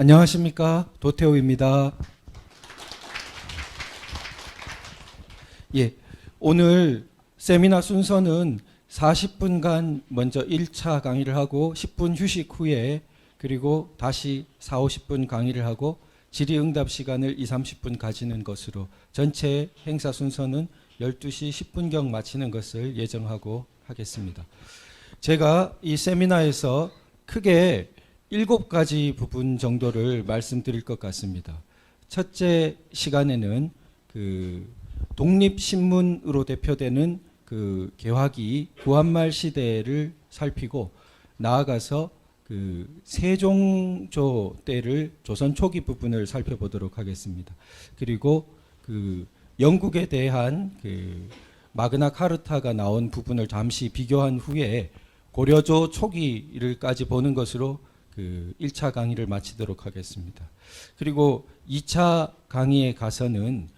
안녕하십니까, 도태우입니다. 오늘 세미나 순서는 40분간 먼저 1차 강의를 하고 10분 휴식 후에 그리고 다시 4, 50분 강의를 하고 질의응답 시간을 2, 30분 가지는 것으로 전체 행사 순서는 12시 10분경 마치는 것을 예정하고 하겠습니다. 제가 이 세미나에서 크게 7가지 부분 정도를 말씀드릴 것 같습니다. 첫째 시간에는 독립신문으로 대표되는 개화기 구한말 시대를 살피고 나아가서 세종조 때를 조선 초기 부분을 살펴보도록 하겠습니다. 그리고 영국에 대한 마그나 카르타가 나온 부분을 잠시 비교한 후에 고려조 초기를까지 보는 것으로 1차 강의를 마치도록 하겠습니다. 그리고 2차 강의에 가서는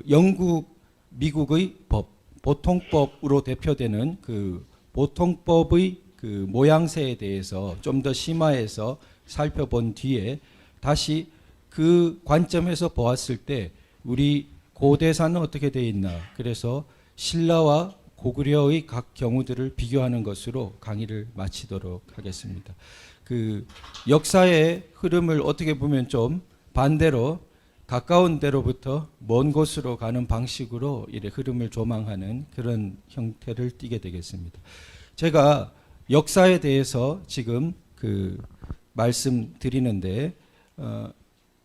영국, 미국의 법, 보통법으로 대표되는 보통법의 모양새에 대해서 좀 더 심화해서 살펴본 뒤에 다시 그 관점에서 보았을 때 우리 고대사는 어떻게 되어 있나, 그래서 신라와 고구려의 각 경우들을 비교하는 것으로 강의를 마치도록 하겠습니다. 역사의 흐름을 어떻게 보면 좀 반대로 가까운 데로부터 먼 곳으로 가는 방식으로 이래 흐름을 조망하는 그런 형태를 띠게 되겠습니다. 제가 역사에 대해서 지금 말씀드리는데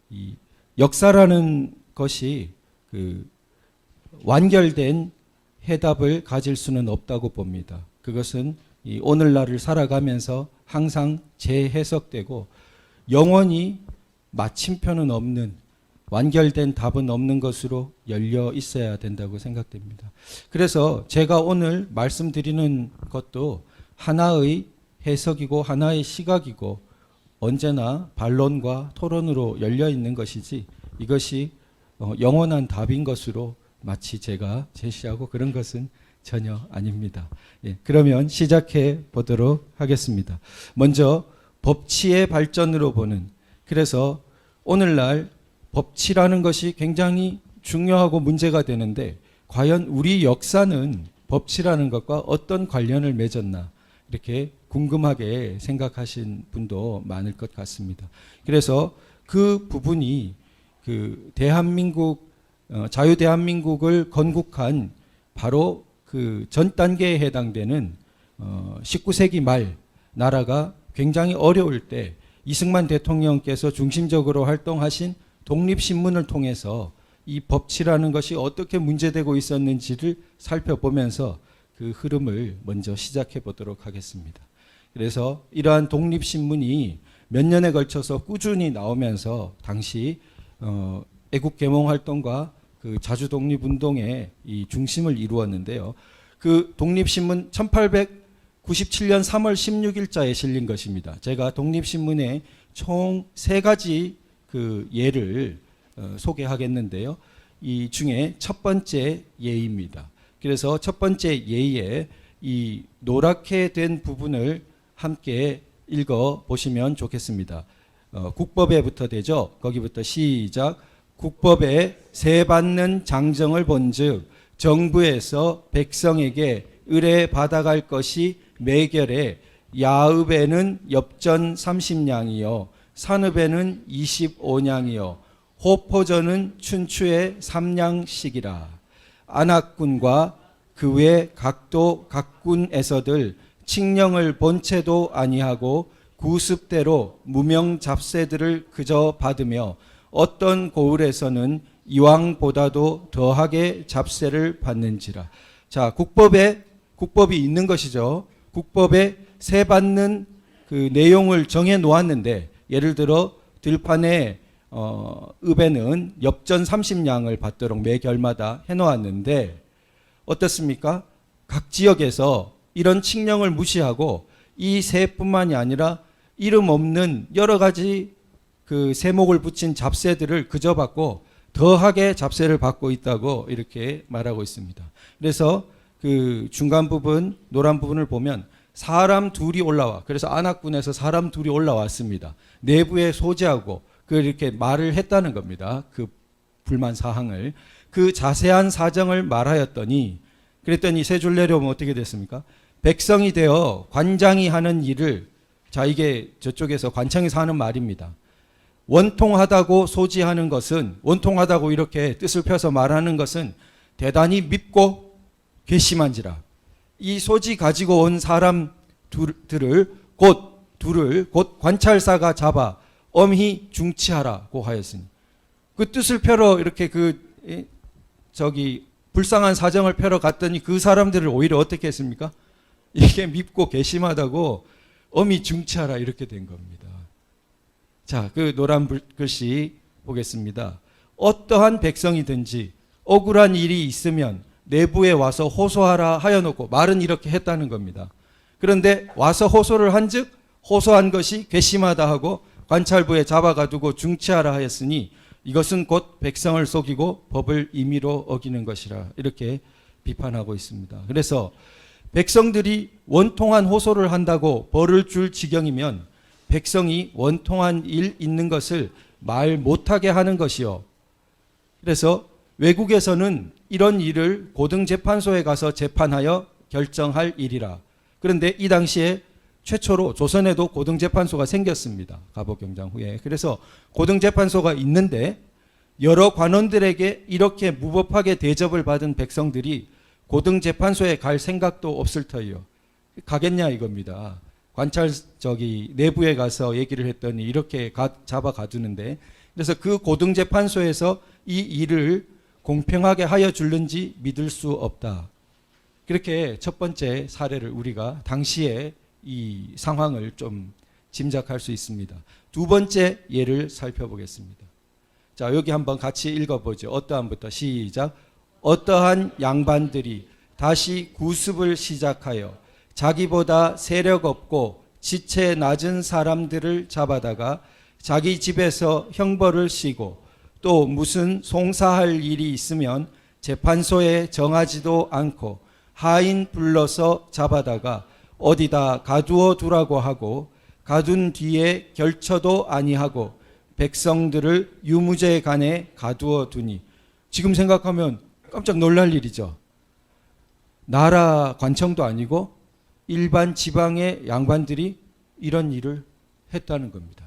이 역사라는 것이 완결된 해답을 가질 수는 없다고 봅니다. 그것은 이 오늘날을 살아가면서 항상 재해석되고 영원히 마침표는 없는, 완결된 답은 없는 것으로 열려 있어야 된다고 생각됩니다. 그래서 제가 오늘 말씀드리는 것도 하나의 해석이고 하나의 시각이고 언제나 반론과 토론으로 열려 있는 것이지 이것이 영원한 답인 것으로 마치 제가 제시하고 그런 것은 전혀 아닙니다. 그러면 시작해 보도록 하겠습니다. 먼저 법치의 발전으로 보는, 그래서 오늘날 법치라는 것이 굉장히 중요하고 문제가 되는데 과연 우리 역사는 법치라는 것과 어떤 관련을 맺었나, 이렇게 궁금하게 생각하신 분도 많을 것 같습니다. 그래서 그 부분이 대한민국, 자유대한민국을 건국한 바로 전 단계에 해당되는 19세기 말 나라가 굉장히 어려울 때 이승만 대통령께서 중심적으로 활동하신 독립신문을 통해서 이 법치라는 것이 어떻게 문제되고 있었는지를 살펴보면서 그 흐름을 먼저 시작해 보도록 하겠습니다. 그래서 이러한 독립신문이 몇 년에 걸쳐서 꾸준히 나오면서 당시 애국개몽활동과 자주독립운동의 이 중심을 이루었는데요. 독립신문 1897년 3월 16일자에 실린 것입니다. 제가 독립신문의 총 3가지 예를 소개하겠는데요. 이 중에 첫 번째 예입니다. 그래서 첫 번째 예에 이 노랗게 된 부분을 함께 읽어 보시면 좋겠습니다. 국법에부터 되죠. 거기부터 시작. 국법에 세받는 장정을 본즉 정부에서 백성에게 의뢰받아갈 것이 매결에 야읍에는 엽전 30냥이요 산읍에는 25냥이요 호포전은 춘추에 3냥씩이라. 안학군과 그 외 각도 각군에서들 칙령을 본체도 아니하고 구습대로 무명 잡세들을 그저 받으며 어떤 고을에서는 이왕보다도 더하게 잡세를 받는지라. 자, 국법이 있는 것이죠. 국법에 세받는 내용을 정해 놓았는데, 예를 들어 들판에 읍에는 엽전 30냥을 받도록 매결마다 해 놓았는데 어떻습니까? 각 지역에서 이런 칙령을 무시하고 이 세뿐만이 아니라 이름 없는 여러 가지 세목을 붙인 잡세들을 그저 받고 더하게 잡세를 받고 있다고 이렇게 말하고 있습니다. 그래서 중간 부분, 노란 부분을 보면 사람 둘이 올라와. 그래서 안악군에서 사람 둘이 올라왔습니다. 내부에 소지하고 이렇게 말을 했다는 겁니다. 그 불만 사항을. 그 자세한 사정을 말하였더니 그랬더니 세 줄 내려오면 어떻게 됐습니까? 백성이 되어 관장이 하는 일을, 자 이게 저쪽에서 관청에서 하는 말입니다. 원통하다고 소지하는 것은, 원통하다고 이렇게 뜻을 펴서 말하는 것은 대단히 밉고 괘씸한지라. 이 소지 가지고 온 사람 둘을 곧 관찰사가 잡아 엄히 중치하라고 하였으니, 그 뜻을 펴러 이렇게 불쌍한 사정을 펴러 갔더니 그 사람들을 오히려 어떻게 했습니까? 이게 밉고 괘씸하다고 엄히 중치하라 이렇게 된 겁니다. 자, 그 노란 글씨 보겠습니다. 어떠한 백성이든지 억울한 일이 있으면 내부에 와서 호소하라 하여놓고, 말은 이렇게 했다는 겁니다. 그런데 와서 호소를 한즉 호소한 것이 괘씸하다 하고 관찰부에 잡아가두고 중치하라 하였으니 이것은 곧 백성을 속이고 법을 임의로 어기는 것이라, 이렇게 비판하고 있습니다. 그래서 백성들이 원통한 호소를 한다고 벌을 줄 지경이면 백성이 원통한 일 있는 것을 말 못하게 하는 것이요. 그래서 외국에서는 이런 일을 고등재판소에 가서 재판하여 결정할 일이라. 그런데 이 당시에 최초로 조선에도 고등재판소가 생겼습니다. 갑오경장 후에. 그래서 고등재판소가 있는데 여러 관원들에게 이렇게 무법하게 대접을 받은 백성들이 고등재판소에 갈 생각도 없을 터이요. 가겠냐 이겁니다. 관찰 내부에 가서 얘기를 했더니 이렇게 잡아 가두는데, 그래서 그 고등재판소에서 이 일을 공평하게 하여 줄는지 믿을 수 없다. 그렇게 첫 번째 사례를 우리가 당시에 이 상황을 좀 짐작할 수 있습니다. 두 번째 예를 살펴보겠습니다. 자, 여기 한번 같이 읽어보죠. 어떠한부터 시작. 어떠한 양반들이 다시 구습을 시작하여 자기보다 세력 없고 지체 낮은 사람들을 잡아다가 자기 집에서 형벌을 시고 또 무슨 송사할 일이 있으면 재판소에 정하지도 않고 하인 불러서 잡아다가 어디다 가두어 두라고 하고 가둔 뒤에 결처도 아니하고 백성들을 유무죄간에 가두어 두니, 지금 생각하면 깜짝 놀랄 일이죠. 나라 관청도 아니고 일반 지방의 양반들이 이런 일을 했다는 겁니다.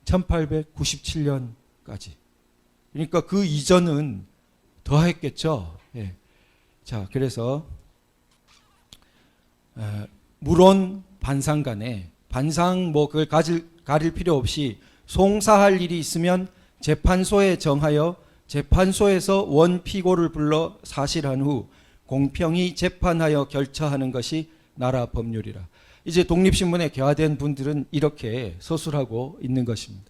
1897년까지. 그러니까 그 이전은 더 했겠죠. 예. 자, 그래서 물론 반상간에 반상 그걸 가릴 필요 없이 송사할 일이 있으면 재판소에 정하여 재판소에서 원피고를 불러 사실한 후 공평히 재판하여 결처하는 것이 나라 법률이라. 이제 독립신문에 개화된 분들은 이렇게 서술하고 있는 것입니다.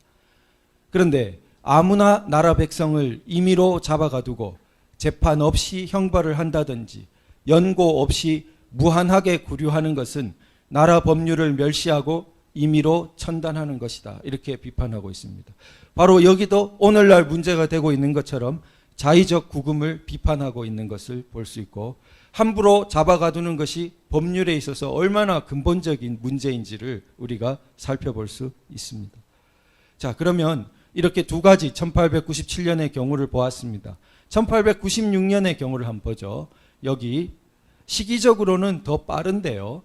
그런데 아무나 나라 백성을 임의로 잡아가두고 재판 없이 형벌을 한다든지 연고 없이 무한하게 구류하는 것은 나라 법률을 멸시하고 임의로 천단하는 것이다. 이렇게 비판하고 있습니다. 바로 여기도 오늘날 문제가 되고 있는 것처럼 자의적 구금을 비판하고 있는 것을 볼 수 있고, 함부로 잡아가두는 것이 법률에 있어서 얼마나 근본적인 문제인지를 우리가 살펴볼 수 있습니다. 자, 그러면 이렇게 두 가지 1897년의 경우를 보았습니다. 1896년의 경우를 한번 보죠. 여기 시기적으로는 더 빠른데요.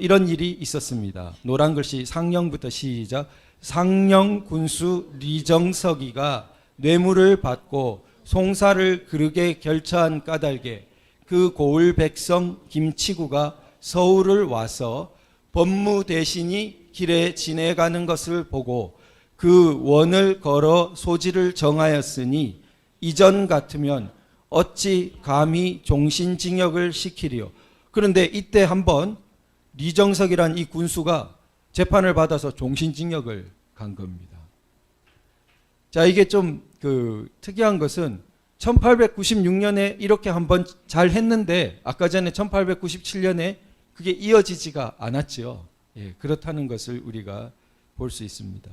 이런 일이 있었습니다. 노란 글씨 상령부터 시작. 상령 군수 리정석이가 뇌물을 받고 송사를 그르게 결처한 까닭에 그 고을 백성 김치구가 서울을 와서 법무 대신이 길에 지내가는 것을 보고 그 원을 걸어 소지를 정하였으니 이전 같으면 어찌 감히 종신징역을 시키리요. 그런데 이때 한번 리정석이란 이 군수가 재판을 받아서 종신징역을 간 겁니다. 자, 이게 좀 특이한 것은 1896년에 이렇게 한번 잘 했는데 아까 전에 1897년에 그게 이어지지가 않았죠. 예, 그렇다는 것을 우리가 볼 수 있습니다.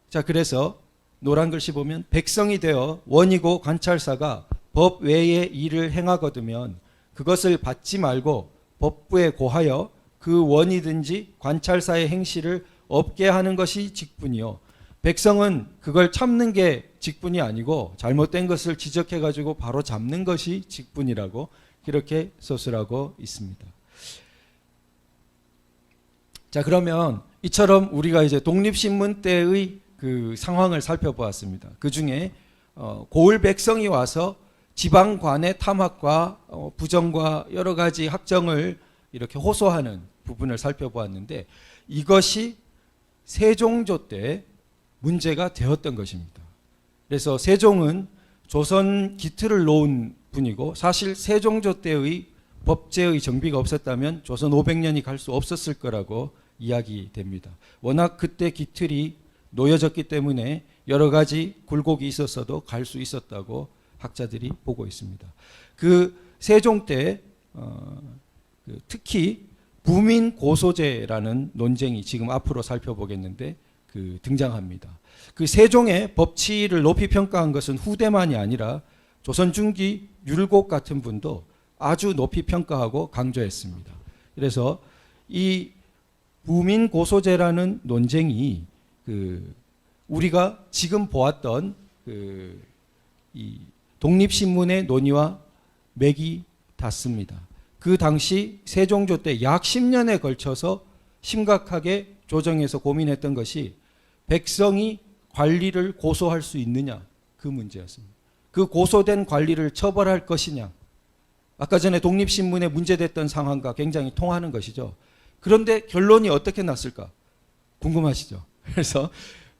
자, 그래서 노란 글씨 보면 백성이 되어 원이고 관찰사가 법 외의 일을 행하거든 그것을 받지 말고 법부에 고하여 그 원이든지 관찰사의 행실을 없게 하는 것이 직분이요. 백성은 그걸 참는 게 직분이 아니고 잘못된 것을 지적해 가지고 바로 잡는 것이 직분이라고 이렇게 서술하고 있습니다. 자, 그러면 이처럼 우리가 이제 독립신문 때의 그 상황을 살펴보았습니다. 그 중에 고을 백성이 와서 지방관의 탐학과 부정과 여러 가지 학정을 이렇게 호소하는 부분을 살펴보았는데, 이것이 세종조 때 문제가 되었던 것입니다. 그래서 세종은 조선 기틀을 놓은 분이고, 사실 세종조 때의 법제의 정비가 없었다면 조선 500년이 갈 수 없었을 거라고 이야기됩니다. 워낙 그때 기틀이 놓여졌기 때문에 여러 가지 굴곡이 있었어도 갈 수 있었다고 학자들이 보고 있습니다. 그 세종 때 특히 부민 고소제라는 논쟁이 지금 앞으로 살펴보겠는데 등장합니다. 그 세종의 법치를 높이 평가한 것은 후대만이 아니라 조선 중기 율곡 같은 분도 아주 높이 평가하고 강조했습니다. 그래서 이 부민 고소제라는 논쟁이 우리가 지금 보았던 이 독립신문의 논의와 맥이 닿습니다. 그 당시 세종조 때 약 10년에 걸쳐서 심각하게 조정해서 고민했던 것이 백성이 관리를 고소할 수 있느냐, 그 문제였습니다. 그 고소된 관리를 처벌할 것이냐, 아까 전에 독립신문에 문제됐던 상황과 굉장히 통하는 것이죠. 그런데 결론이 어떻게 났을까 궁금하시죠? 그래서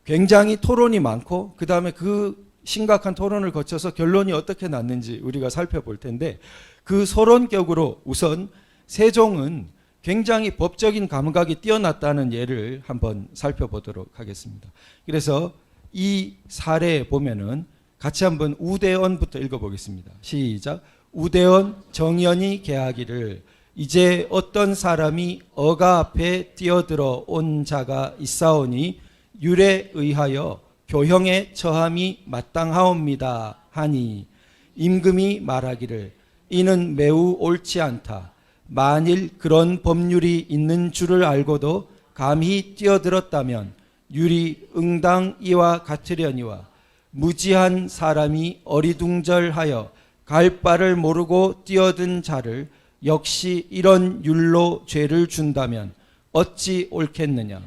굉장히 토론이 많고 그 다음에 그 심각한 토론을 거쳐서 결론이 어떻게 났는지 우리가 살펴볼 텐데, 그 서론격으로 우선 세종은 굉장히 법적인 감각이 뛰어났다는 예를 한번 살펴보도록 하겠습니다. 그래서 이 사례에 보면은 같이 한번 우대언부터 읽어보겠습니다. 시작. 우대언 정연이 개하기를 이제 어떤 사람이 어가 앞에 뛰어들어 온 자가 있사오니 율에 의하여 교형의 처함이 마땅하옵니다 하니 임금이 말하기를 이는 매우 옳지 않다. 만일 그런 법률이 있는 줄을 알고도 감히 뛰어들었다면 율이 응당 이와 같으려니와 무지한 사람이 어리둥절하여 갈 바를 모르고 뛰어든 자를 역시 이런 율로 죄를 준다면 어찌 옳겠느냐.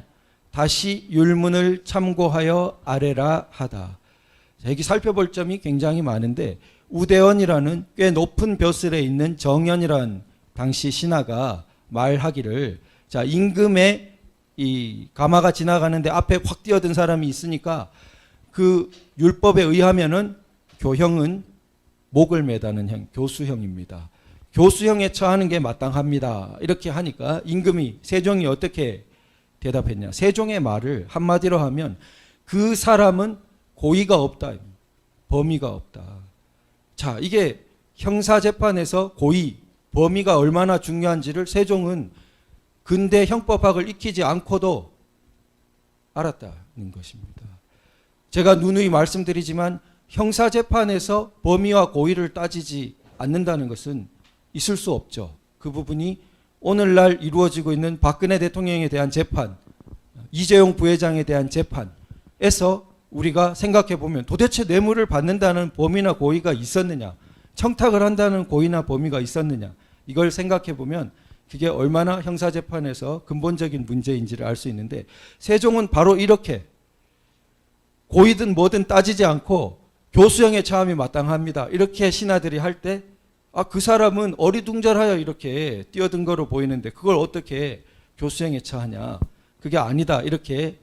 다시 율문을 참고하여 아래라 하다. 여기 살펴볼 점이 굉장히 많은데, 우대언이라는 꽤 높은 벼슬에 있는 정연이라는 당시 신하가 말하기를, 자, 임금의 이 가마가 지나가는데 앞에 확 뛰어든 사람이 있으니까 그 율법에 의하면은 교형은 목을 매다는 형, 교수형입니다. 교수형에 처하는 게 마땅합니다. 이렇게 하니까 임금이, 세종이 어떻게 대답했냐. 세종의 말을 한마디로 하면 그 사람은 고의가 없다, 범의가 없다. 자, 이게 형사재판에서 고의, 범의가 얼마나 중요한지를 세종은 근대 형법학을 익히지 않고도 알았다는 것입니다. 제가 누누이 말씀드리지만 형사재판에서 범의와 고의를 따지지 않는다는 것은 있을 수 없죠. 그 부분이 오늘날 이루어지고 있는 박근혜 대통령에 대한 재판, 이재용 부회장에 대한 재판에서 우리가 생각해 보면 도대체 뇌물을 받는다는 범의나 고의가 있었느냐, 청탁을 한다는 고의나 범의가 있었느냐, 이걸 생각해 보면 그게 얼마나 형사재판에서 근본적인 문제인지를 알 수 있는데, 세종은 바로 이렇게 고의든 뭐든 따지지 않고 교수형의 처함이 마땅합니다, 이렇게 신하들이 할 때, 그 사람은 어리둥절하여 이렇게 뛰어든 거로 보이는데 그걸 어떻게 교수형에 처하냐, 그게 아니다, 이렇게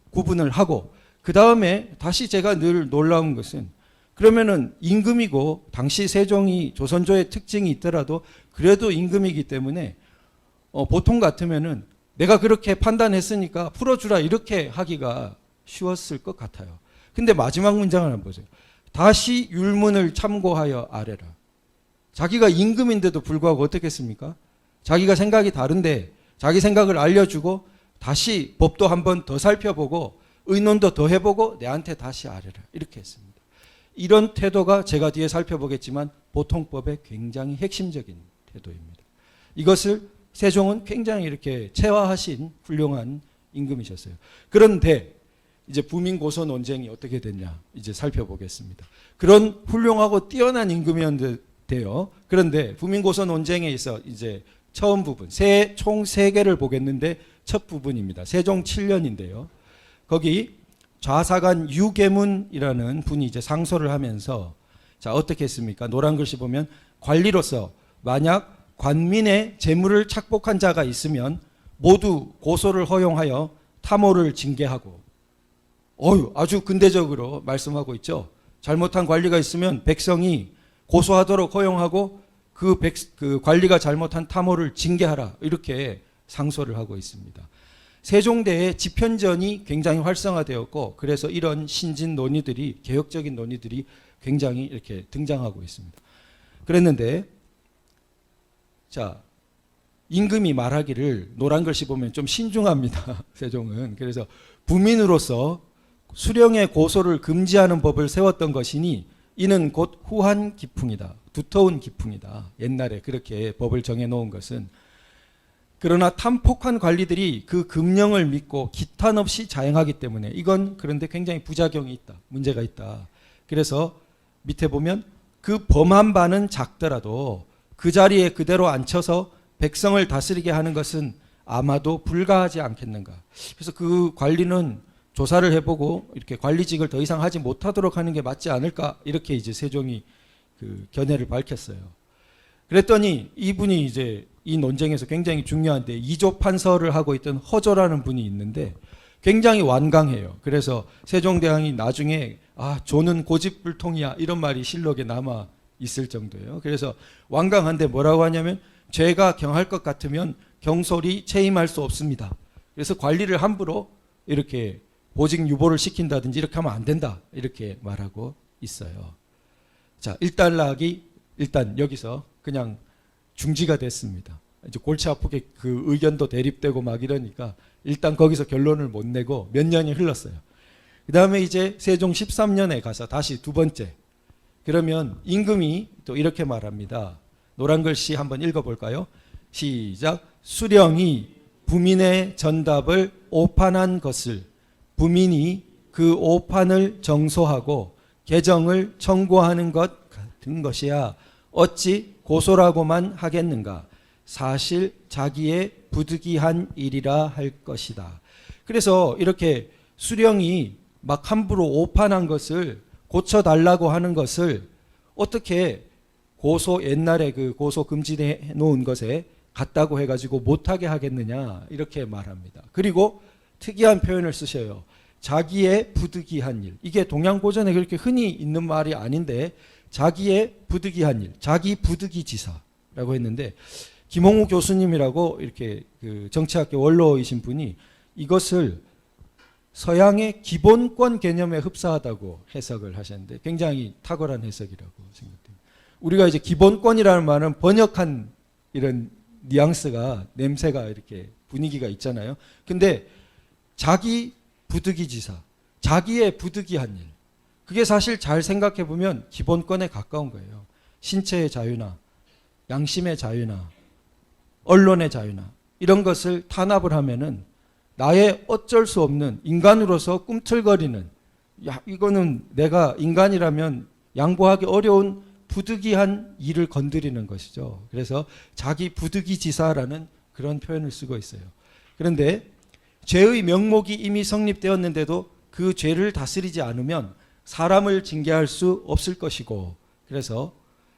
구분을 하고, 그 다음에 다시 제가 늘 놀라운 것은, 그러면은 임금이고 당시 세종이 조선조의 특징이 있더라도 그래도 임금이기 때문에 보통 같으면은 내가 그렇게 판단했으니까 풀어주라, 이렇게 하기가 쉬웠을 것 같아요. 근데 마지막 문장을 한번 보세요. 다시 율문을 참고하여 아래라. 자기가 임금인데도 불구하고 어떻게 했습니까? 자기가 생각이 다른데 자기 생각을 알려주고 다시 법도 한번 더 살펴보고 의논도 더 해보고 내한테 다시 아래라, 이렇게 했습니다. 이런 태도가 제가 뒤에 살펴보겠지만 보통법의 굉장히 핵심적인 태도입니다. 이것을 세종은 굉장히 이렇게 체화하신 훌륭한 임금이셨어요. 그런데 이제 부민 고소 논쟁이 어떻게 됐냐 이제 살펴보겠습니다. 그런 훌륭하고 뛰어난 임금이었는데요. 그런데 부민 고소 논쟁에 있어 이제 처음 부분 총 3개를 보겠는데 첫 부분입니다. 세종 7년인데요. 거기 좌사관 유계문이라는 분이 이제 상소를 하면서 자 어떻게 했습니까? 노란 글씨 보면 관리로서 만약 관민의 재물을 착복한 자가 있으면 모두 고소를 허용하여 탐호를 징계하고 아주 근대적으로 말씀하고 있죠. 잘못한 관리가 있으면 백성이 고소하도록 허용하고 그 관리가 잘못한 탐호를 징계하라 이렇게 상소를 하고 있습니다. 세종대의 집현전이 굉장히 활성화되었고 그래서 이런 신진 논의들이 개혁적인 논의들이 굉장히 이렇게 등장하고 있습니다. 그랬는데 자 임금이 말하기를 노란 글씨 보면 좀 신중합니다. 세종은 그래서 부민으로서 수령의 고소를 금지하는 법을 세웠던 것이니 이는 곧 후한 기풍이다. 두터운 기풍이다. 옛날에 그렇게 법을 정해놓은 것은 그러나 탐폭한 관리들이 그 금령을 믿고 기탄 없이 자행하기 때문에 이건 그런데 굉장히 부작용이 있다. 문제가 있다. 그래서 밑에 보면 그 범한 바는 작더라도 그 자리에 그대로 앉혀서 백성을 다스리게 하는 것은 아마도 불가하지 않겠는가. 그래서 그 관리는 조사를 해보고 이렇게 관리직을 더 이상 하지 못하도록 하는 게 맞지 않을까 이렇게 이제 세종이 그 견해를 밝혔어요. 그랬더니 이분이 이제 이 논쟁에서 굉장히 중요한데 이조 판서를 하고 있던 허조라는 분이 있는데 굉장히 완강해요. 그래서 세종대왕이 나중에 조는 고집불통이야 이런 말이 실록에 남아 있을 정도예요. 그래서 완강한데 뭐라고 하냐면 죄가 경할 것 같으면 경솔이 채임할 수 없습니다. 그래서 관리를 함부로 이렇게 보직 유보를 시킨다든지 이렇게 하면 안 된다 이렇게 말하고 있어요. 자 일단락이 일단 여기서 그냥 중지가 됐습니다. 이제 골치 아프게 그 의견도 대립되고 막 이러니까 일단 거기서 결론을 못 내고 몇 년이 흘렀어요. 그 다음에 이제 세종 13년에 가서 다시 두 번째. 그러면 임금이 또 이렇게 말합니다. 노란 글씨 한번 읽어볼까요? 시작. 수령이 부민의 전답을 오판한 것을 부민이 그 오판을 정소하고 개정을 청구하는 것 같은 것이야 어찌 고소라고만 하겠는가. 사실 자기의 부득이한 일이라 할 것이다. 그래서 이렇게 수령이 막 함부로 오판한 것을 고쳐달라고 하는 것을 어떻게 고소 옛날에 그 고소 금지해 놓은 것에 같다고 해가지고 못하게 하겠느냐 이렇게 말합니다. 그리고 특이한 표현을 쓰셔요. 자기의 부득이한 일. 이게 동양고전에 그렇게 흔히 있는 말이 아닌데 자기의 부득이한 일, 자기 부득이지사라고 했는데 김홍우 교수님이라고 이렇게 그 정치학계 원로이신 분이 이것을 서양의 기본권 개념에 흡사하다고 해석을 하셨는데 굉장히 탁월한 해석이라고 생각됩니다. 우리가 이제 기본권이라는 말은 번역한 이런 뉘앙스가 냄새가 이렇게 분위기가 있잖아요. 근데 자기 부득이지사, 자기의 부득이한 일. 그게 사실 잘 생각해 보면 기본권에 가까운 거예요. 신체의 자유나 양심의 자유나 언론의 자유나 이런 것을 탄압을 하면은 나의 어쩔 수 없는 인간으로서 꿈틀거리는 이거는 내가 인간이라면 양보하기 어려운 부득이한 일을 건드리는 것이죠. 그래서 자기 부득이지사라는 그런 표현을 쓰고 있어요. 그런데 죄의 명목이 이미 성립되었는데도 그 죄를 다스리지 않으면 사람을 징계할 수 없을 것이고 그래서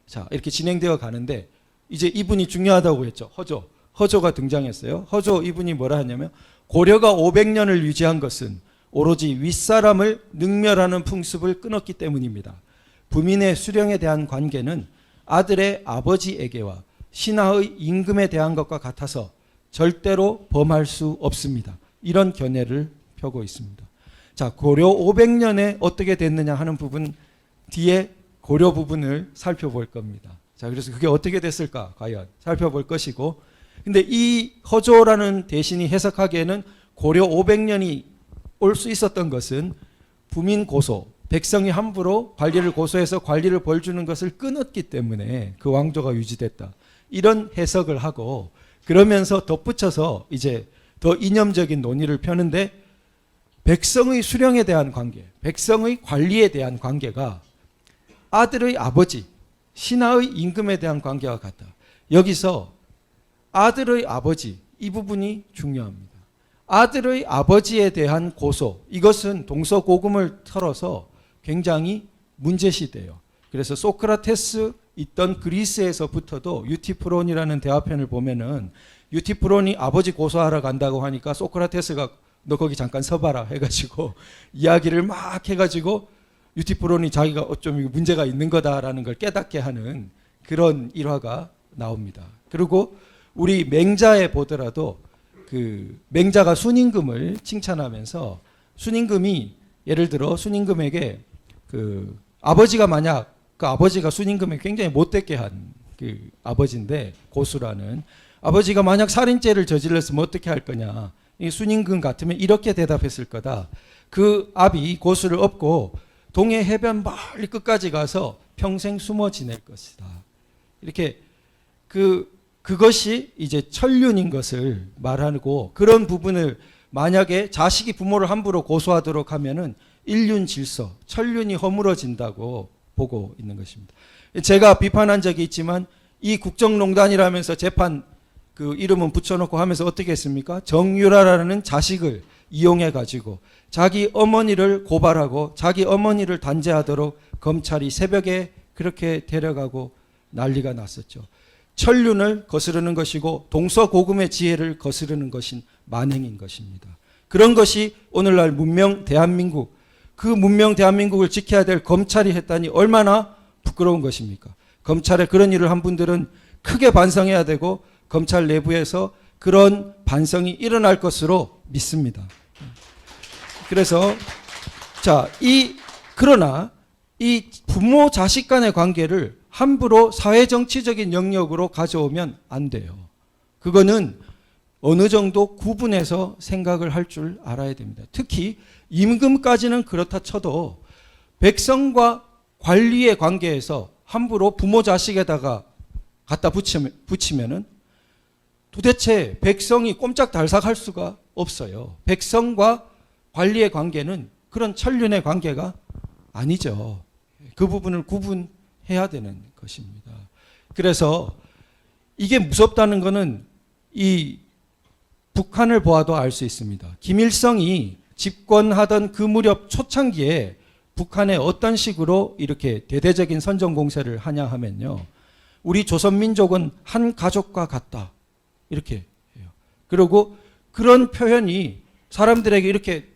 자 이렇게 진행되어 가는데 이제 이분이 중요하다고 했죠. 허조가 등장했어요. 허조 이분이 뭐라 하냐면 고려가 500년을 유지한 것은 오로지 윗사람을 능멸하는 풍습을 끊었기 때문입니다. 부민의 수령에 대한 관계는 아들의 아버지에게와 신하의 임금에 대한 것과 같아서 절대로 범할 수 없습니다. 이런 견해를 펴고 있습니다. 자, 고려 500년에 어떻게 됐느냐 하는 부분 뒤에 고려 부분을 살펴볼 겁니다. 자, 그래서 그게 어떻게 됐을까 과연 살펴볼 것이고 근데 이 허조라는 대신이 해석하기에는 고려 500년이 올 수 있었던 것은 부민 고소, 백성이 함부로 관리를 고소해서 관리를 벌 주는 것을 끊었기 때문에 그 왕조가 유지됐다. 이런 해석을 하고 그러면서 덧붙여서 이제 더 이념적인 논의를 펴는데 백성의 수령에 대한 관계, 백성의 관리에 대한 관계가 아들의 아버지, 신하의 임금에 대한 관계와 같다. 여기서 아들의 아버지, 이 부분이 중요합니다. 아들의 아버지에 대한 고소, 이것은 동서고금을 털어서 굉장히 문제시돼요. 그래서 소크라테스 있던 그리스에서부터도 유티프론이라는 대화편을 보면은 유티프론이 아버지 고소하러 간다고 하니까 소크라테스가 너 거기 잠깐 서봐라 해가지고 이야기를 막 해가지고 유티프론이 자기가 어쩜 문제가 있는 거다라는 걸 깨닫게 하는 그런 일화가 나옵니다. 그리고 우리 맹자에 보더라도 그 맹자가 순임금을 칭찬하면서 순임금이 예를 들어 순임금에게 그 아버지가 만약 그 아버지가 순임금에 굉장히 못되게 한 그 아버지인데 고수라는 아버지가 만약 살인죄를 저질렀으면 어떻게 할 거냐. 이 순임금 같으면 이렇게 대답했을 거다. 그 아비 고수를 업고 동해 해변 멀리 끝까지 가서 평생 숨어 지낼 것이다. 이렇게 그것이 이제 천륜인 것을 말하고 그런 부분을 만약에 자식이 부모를 함부로 고소하도록 하면은 일륜 질서, 천륜이 허물어진다고 보고 있는 것입니다. 제가 비판한 적이 있지만 이 국정농단이라면서 재판 그 이름은 붙여놓고 하면서 어떻게 했습니까? 정유라라는 자식을 이용해 가지고 자기 어머니를 고발하고 자기 어머니를 단죄하도록 검찰이 새벽에 그렇게 데려가고 난리가 났었죠. 천륜을 거스르는 것이고 동서고금의 지혜를 거스르는 것인 만행인 것입니다. 그런 것이 오늘날 문명 대한민국, 그 문명 대한민국을 지켜야 될 검찰이 했다니 얼마나 부끄러운 것입니까? 검찰에 그런 일을 한 분들은 크게 반성해야 되고 검찰 내부에서 그런 반성이 일어날 것으로 믿습니다. 그래서 그러나 이 부모 자식 간의 관계를 함부로 사회 정치적인 영역으로 가져오면 안 돼요. 그거는 어느 정도 구분해서 생각을 할 줄 알아야 됩니다. 특히 임금까지는 그렇다 쳐도 백성과 관리의 관계에서 함부로 부모 자식에다가 갖다 붙이면은 도대체 백성이 꼼짝달싹할 수가 없어요. 백성과 관리의 관계는 그런 천륜의 관계가 아니죠. 그 부분을 구분해야 되는 것입니다. 그래서 이게 무섭다는 것은 이 북한을 보아도 알 수 있습니다. 김일성이 집권하던 그 무렵 초창기에 북한에 어떤 식으로 이렇게 대대적인 선전 공세를 하냐 하면요. 우리 조선민족은 한 가족과 같다. 이렇게 해요. 그리고 그런 표현이 사람들에게 이렇게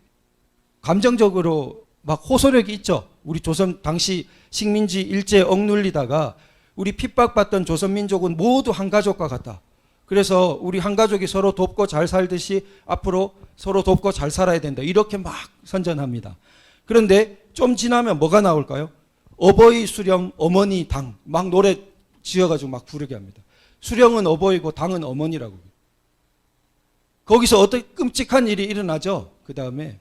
감정적으로 막 호소력이 있죠. 우리 조선 당시 식민지 일제에 억눌리다가 우리 핍박받던 조선민족은 모두 한 가족과 같다. 그래서 우리 한 가족이 서로 돕고 잘 살듯이 앞으로 서로 돕고 잘 살아야 된다. 이렇게 막 선전합니다. 그런데 좀 지나면 뭐가 나올까요? 어버이 수령, 어머니 당. 막 노래 지어가지고 막 부르게 합니다. 수령은 어버이고 당은 어머니라고. 거기서 어떤 끔찍한 일이 일어나죠. 그 다음에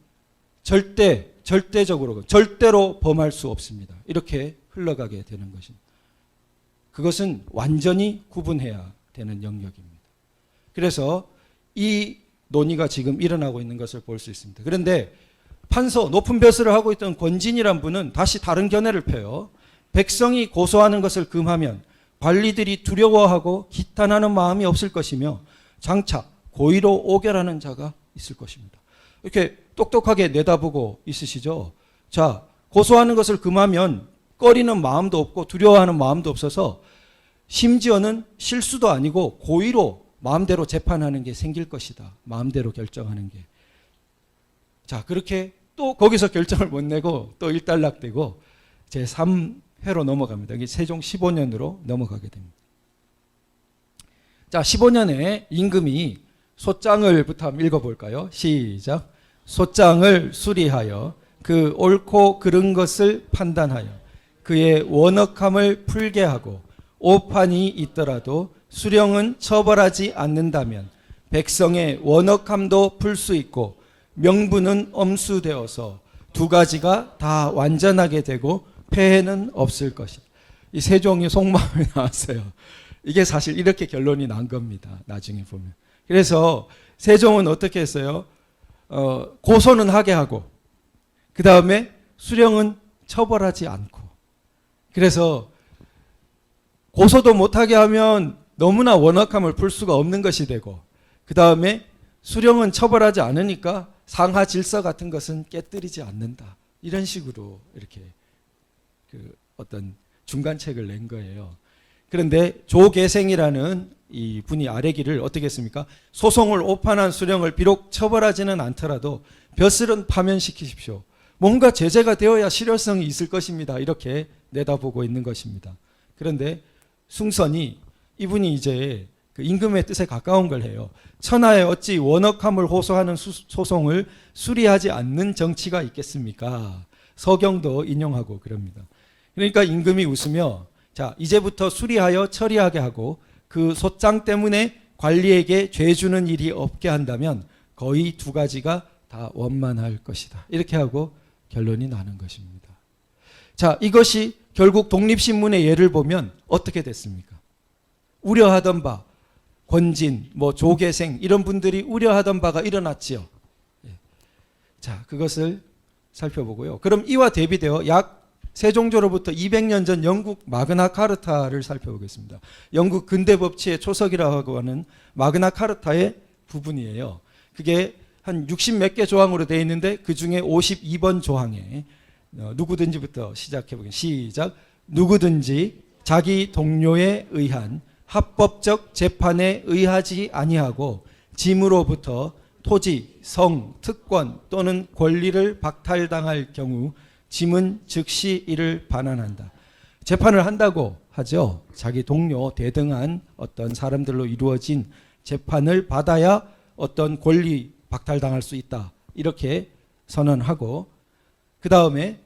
절대적으로, 절대로 범할 수 없습니다. 이렇게 흘러가게 되는 것입니다. 그것은 완전히 구분해야 되는 영역입니다. 그래서 이 논의가 지금 일어나고 있는 것을 볼 수 있습니다. 그런데 판서, 높은 벼슬을 하고 있던 권진이란 분은 다시 다른 견해를 펴요. 백성이 고소하는 것을 금하면 관리들이 두려워하고 기탄하는 마음이 없을 것이며 장차 고의로 오결하는 자가 있을 것입니다. 이렇게 똑똑하게 내다보고 있으시죠. 자, 고소하는 것을 금하면 꺼리는 마음도 없고 두려워하는 마음도 없어서 심지어는 실수도 아니고 고의로 마음대로 재판하는 게 생길 것이다. 마음대로 결정하는 게. 자, 그렇게 또 거기서 결정을 못 내고 또 일단락되고 제3회로 넘어갑니다. 이게 세종 15년으로 넘어가게 됩니다. 자, 15년에 임금이 소장을부터 한번 읽어볼까요? 시작. 소장을 수리하여 그 옳고 그른 것을 판단하여 그의 원역함을 풀게 하고 오판이 있더라도 수령은 처벌하지 않는다면 백성의 원역함도 풀 수 있고 명분은 엄수되어서 두 가지가 다 완전하게 되고 폐해는 없을 것이다. 이 세종이 속마음이 나왔어요. 이게 사실 이렇게 결론이 난 겁니다. 나중에 보면. 그래서 세종은 어떻게 했어요? 고소는 하게 하고 그 다음에 수령은 처벌하지 않고, 그래서 고소도 못하게 하면 너무나 원악함을 풀 수가 없는 것이 되고, 그 다음에 수령은 처벌하지 않으니까 상하 질서 같은 것은 깨뜨리지 않는다. 이런 식으로 이렇게 그 어떤 중간책을 낸 거예요. 그런데 조계생이라는 이 분이 아래기를 어떻게 했습니까? 소송을 오판한 수령을 비록 처벌하지는 않더라도 벼슬은 파면시키십시오. 뭔가 제재가 되어야 실효성이 있을 것입니다. 이렇게 내다보고 있는 것입니다. 그런데 숭선이, 이분이 이제 그 임금의 뜻에 가까운 걸 해요. 천하에 어찌 원역함을 호소하는 소송을 수리하지 않는 정치가 있겠습니까? 서경도 인용하고 그럽니다. 그러니까 임금이 웃으며, 자, 이제부터 수리하여 처리하게 하고 그 소장 때문에 관리에게 죄 주는 일이 없게 한다면 거의 두 가지가 다 원만할 것이다. 이렇게 하고 결론이 나는 것입니다. 자, 이것이 결국 독립신문의 예를 보면 어떻게 됐습니까? 우려하던 바, 권진, 조계생 이런 분들이 우려하던 바가 일어났지요. 자, 그것을 살펴보고요. 그럼 이와 대비되어 약 세종조로부터 200년 전 영국 마그나 카르타를 살펴보겠습니다. 영국 근대 법치의 초석이라고 하는 마그나 카르타의 부분이에요. 그게 한 60몇 개 조항으로 되어 있는데 그 중에 52번 조항에 누구든지부터 시작해보겠습니다. 시작. 누구든지 자기 동료에 의한 합법적 재판에 의하지 아니하고 짐으로부터 토지, 성, 특권 또는 권리를 박탈당할 경우 짐은 즉시 이를 반환한다. 재판을 한다고 하죠. 자기 동료, 대등한 어떤 사람들로 이루어진 재판을 받아야 어떤 권리 박탈당할 수 있다. 이렇게 선언하고, 그 다음에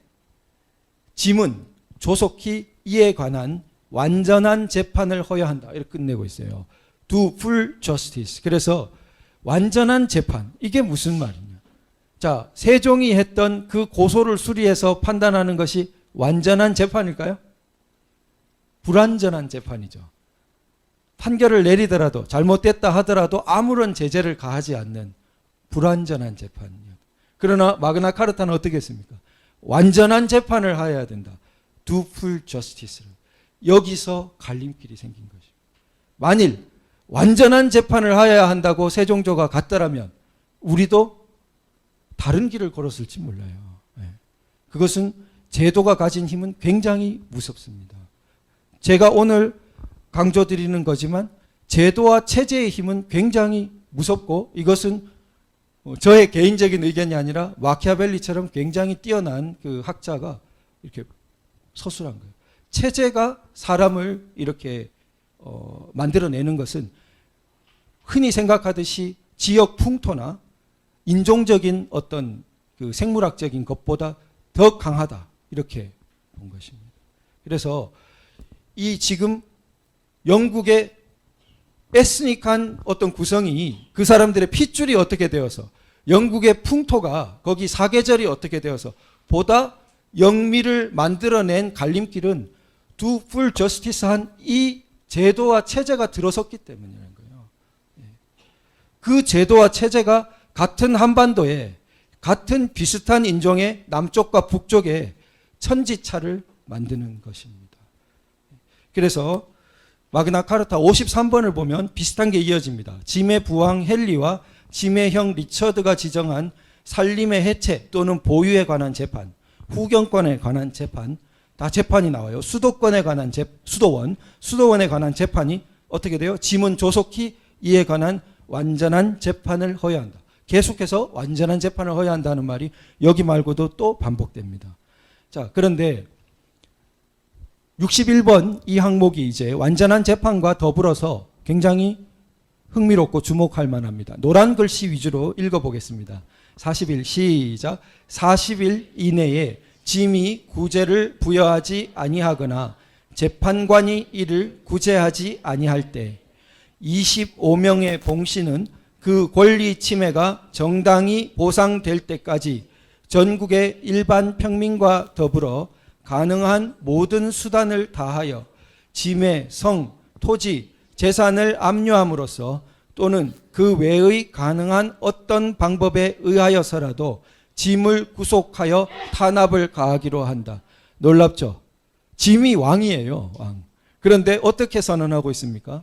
짐은 조속히 이에 관한 완전한 재판을 허여한다. 이렇게 끝내고 있어요. Do full justice. 그래서 완전한 재판. 이게 무슨 말이냐. 자, 세종이 했던 그 고소를 수리해서 판단하는 것이 완전한 재판일까요? 불완전한 재판이죠. 판결을 내리더라도 잘못됐다 하더라도 아무런 제재를 가하지 않는 불완전한 재판이요. 그러나 마그나 카르타는 어떻게 했습니까? 완전한 재판을 하여야 된다. Do full justice를. 여기서 갈림길이 생긴 것입니다. 만일 완전한 재판을 하여야 한다고 세종조가 갔더라면 우리도 다른 길을 걸었을지 몰라요. 그것은 제도가 가진 힘은 굉장히 무섭습니다. 제가 오늘 강조드리는 거지만 제도와 체제의 힘은 굉장히 무섭고, 이것은 저의 개인적인 의견이 아니라 마키아벨리처럼 굉장히 뛰어난 그 학자가 이렇게 서술한 거예요. 체제가 사람을 이렇게 만들어내는 것은 흔히 생각하듯이 지역 풍토나 인종적인 어떤 그 생물학적인 것보다 더 강하다. 이렇게 본 것입니다. 그래서 이 지금 영국의 에스닉한 어떤 구성이, 그 사람들의 핏줄이 어떻게 되어서, 영국의 풍토가, 거기 사계절이 어떻게 되어서 보다 영미를 만들어낸 갈림길은 Do full justice 한 이 제도와 체제가 들어섰기 때문이라는 거예요. 그 제도와 체제가 같은 한반도에, 같은 비슷한 인종의 남쪽과 북쪽에 천지차를 만드는 것입니다. 그래서 마그나 카르타 53번을 보면 비슷한 게 이어집니다. 짐의 부왕 헨리와 짐의 형 리처드가 지정한 살림의 해체 또는 보유에 관한 재판, 후경권에 관한 재판, 다 재판이 나와요. 수도권에 관한 수도원에 관한 재판이 어떻게 돼요? 짐은 조속히 이에 관한 완전한 재판을 허여한다. 계속해서 완전한 재판을 허여한다는 말이 여기 말고도 또 반복됩니다. 자, 그런데 61번 이 항목이 이제 완전한 재판과 더불어서 굉장히 흥미롭고 주목할 만합니다. 노란 글씨 위주로 읽어보겠습니다. 40일 시작. 40일 이내에 짐이 구제를 부여하지 아니하거나 재판관이 이를 구제하지 아니할 때 25명의 봉신은 그 권리 침해가 정당히 보상될 때까지 전국의 일반 평민과 더불어 가능한 모든 수단을 다하여 짐의 성, 토지, 재산을 압류함으로써 또는 그 외의 가능한 어떤 방법에 의하여서라도 짐을 구속하여 탄압을 가하기로 한다. 놀랍죠? 짐이 왕이에요, 왕. 그런데 어떻게 선언하고 있습니까?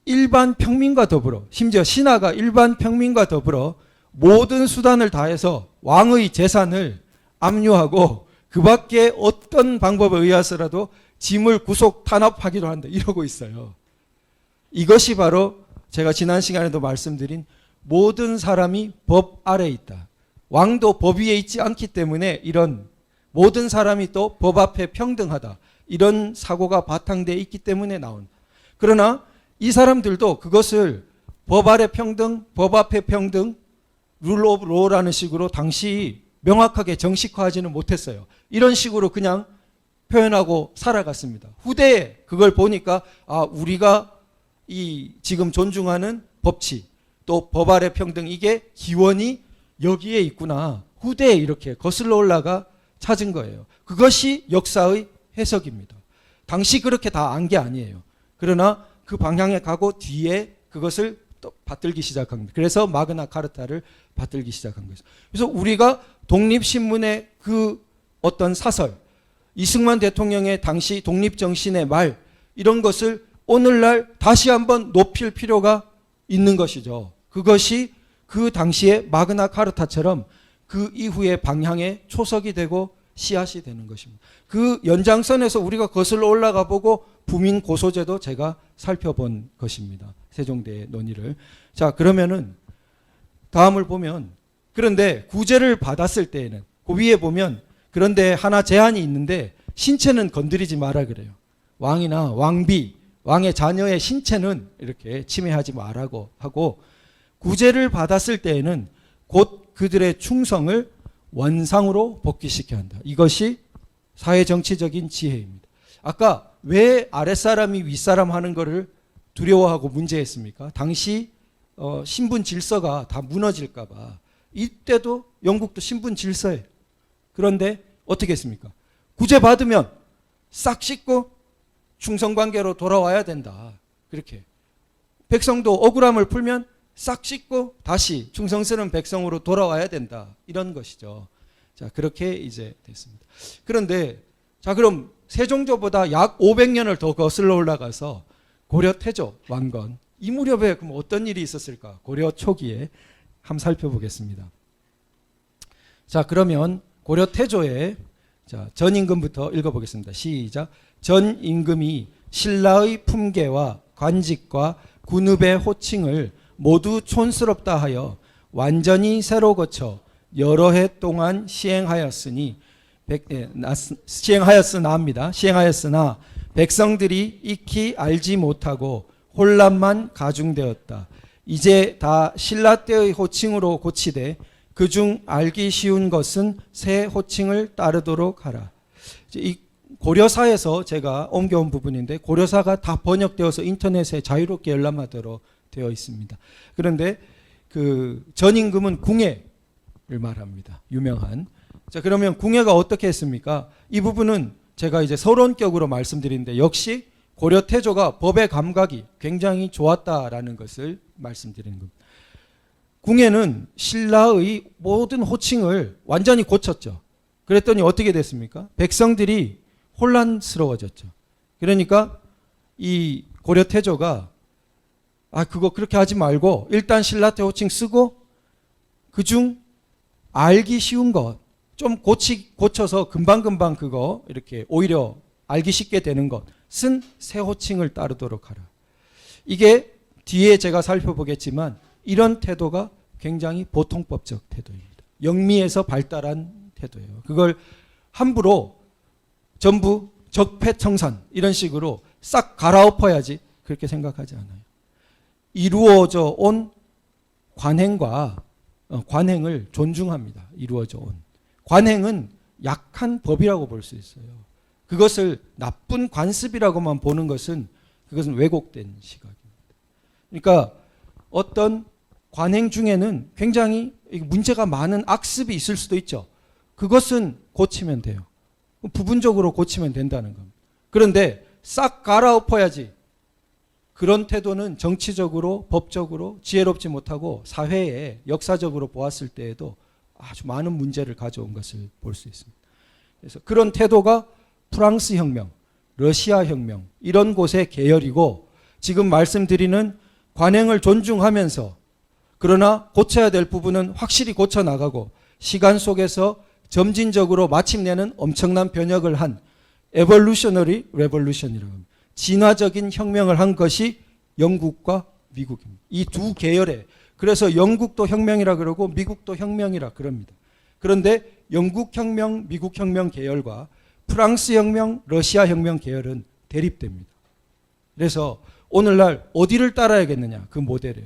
일반 평민과 더불어, 심지어 신하가 일반 평민과 더불어 모든 수단을 다해서 왕의 재산을 압류하고 그 밖에 어떤 방법에 의해서라도 짐을 구속 탄압하기로 한다. 이러고 있어요. 이것이 바로 제가 지난 시간에도 말씀드린 모든 사람이 법 아래에 있다. 왕도 법 위에 있지 않기 때문에 이런 모든 사람이 또 법 앞에 평등하다. 이런 사고가 바탕되어 있기 때문에 나온. 그러나 이 사람들도 그것을 법 아래 평등, 법 앞에 평등, 룰 오브 로라는 식으로 당시 명확하게 정식화하지는 못했어요. 이런 식으로 그냥 표현하고 살아갔습니다. 후대에 그걸 보니까 우리가 이 지금 존중하는 법치 또 법 아래 평등 이게 기원이 여기에 있구나. 후대에 이렇게 거슬러 올라가 찾은 거예요. 그것이 역사의 해석입니다. 당시 그렇게 다 안 게 아니에요. 그러나 그 방향에 가고 뒤에 그것을 또 받들기 시작한 겁니다. 그래서 마그나 카르타를 받들기 시작한 거죠. 그래서 우리가 독립신문의 그 어떤 사설, 이승만 대통령의 당시 독립정신의 말 이런 것을 오늘날 다시 한번 높일 필요가 있는 것이죠. 그것이 그 당시에 마그나 카르타처럼 그 이후의 방향의 초석이 되고 씨앗이 되는 것입니다. 그 연장선에서 우리가 거슬러 올라가 보고 부민 고소제도 제가 살펴본 것입니다. 세종대의 논의를. 자, 그러면은 다음을 보면 그런데 구제를 받았을 때에는 그 위에 보면 그런데 하나 제한이 있는데 신체는 건드리지 마라 그래요. 왕이나 왕비, 왕의 자녀의 신체는 이렇게 침해하지 말라고 하고 구제를 받았을 때에는 곧 그들의 충성을 원상으로 복귀시켜야 한다. 이것이 사회정치적인 지혜입니다. 아까 왜 아랫사람이 윗사람 하는 것을 두려워하고 문제했습니까? 당시 신분 질서가 다 무너질까 봐. 이때도 영국도 신분 질서예요. 그런데 어떻게 했습니까? 구제받으면 싹 씻고 충성관계로 돌아와야 된다. 그렇게. 백성도 억울함을 풀면 싹 씻고 다시 충성스러운 백성으로 돌아와야 된다. 이런 것이죠. 자, 그렇게 이제 됐습니다. 그런데 자, 그럼 세종조보다 약 500년을 더 거슬러 올라가서 고려 태조 왕건 이 무렵에 그럼 어떤 일이 있었을까? 고려 초기에 한번 살펴보겠습니다. 자, 그러면 고려 태조의 자, 전임금부터 읽어보겠습니다. 시작. 전임금이 신라의 품계와 관직과 군읍의 호칭을 모두 촌스럽다 하여 완전히 새로 거쳐 여러 해 동안 시행하였으나 백성들이 익히 알지 못하고 혼란만 가중되었다. 이제 다 신라 때의 호칭으로 고치되 그중 알기 쉬운 것은 새 호칭을 따르도록 하라. 이 고려사에서 제가 옮겨온 부분인데 고려사가 다 번역되어서 인터넷에 자유롭게 열람하도록 되어 있습니다. 그런데 그 전임금은 궁예를 말합니다. 유명한. 자, 그러면 궁예가 어떻게 했습니까? 이 부분은 제가 이제 서론격으로 말씀드리는데 역시 고려 태조가 법의 감각이 굉장히 좋았다라는 것을 말씀드리는 겁니다. 궁예는 신라의 모든 호칭을 완전히 고쳤죠. 그랬더니 어떻게 됐습니까? 백성들이 혼란스러워졌죠. 그러니까 이 고려 태조가 그거 그렇게 하지 말고 일단 신라 때 호칭 쓰고 그중 알기 쉬운 것 좀 고쳐서 금방금방 그거 이렇게 오히려 알기 쉽게 되는 것은 새 호칭을 따르도록 하라. 이게 뒤에 제가 살펴보겠지만 이런 태도가 굉장히 보통법적 태도입니다. 영미에서 발달한 태도예요. 그걸 함부로 전부 적폐청산 이런 식으로 싹 갈아엎어야지 그렇게 생각하지 않아요. 이루어져 온 관행과 관행을 존중합니다. 이루어져 온. 관행은 약한 법이라고 볼 수 있어요. 그것을 나쁜 관습이라고만 보는 것은 그것은 왜곡된 시각입니다. 그러니까 어떤 관행 중에는 굉장히 문제가 많은 악습이 있을 수도 있죠. 그것은 고치면 돼요. 부분적으로 고치면 된다는 겁니다. 그런데 싹 갈아엎어야지. 그런 태도는 정치적으로, 법적으로 지혜롭지 못하고 사회에 역사적으로 보았을 때에도 아주 많은 문제를 가져온 것을 볼 수 있습니다. 그래서 그런 태도가 프랑스 혁명, 러시아 혁명 이런 곳의 계열이고, 지금 말씀드리는 관행을 존중하면서 그러나 고쳐야 될 부분은 확실히 고쳐 나가고 시간 속에서 점진적으로 마침내는 엄청난 변혁을 한 에볼루셔너리 레볼루션이라고 합니다. 진화적인 혁명을 한 것이 영국과 미국입니다. 이 두 계열에, 그래서 영국도 혁명이라 그러고 미국도 혁명이라 그럽니다. 그런데 영국 혁명, 미국 혁명 계열과 프랑스 혁명, 러시아 혁명 계열은 대립됩니다. 그래서 오늘날 어디를 따라야겠느냐, 그 모델에.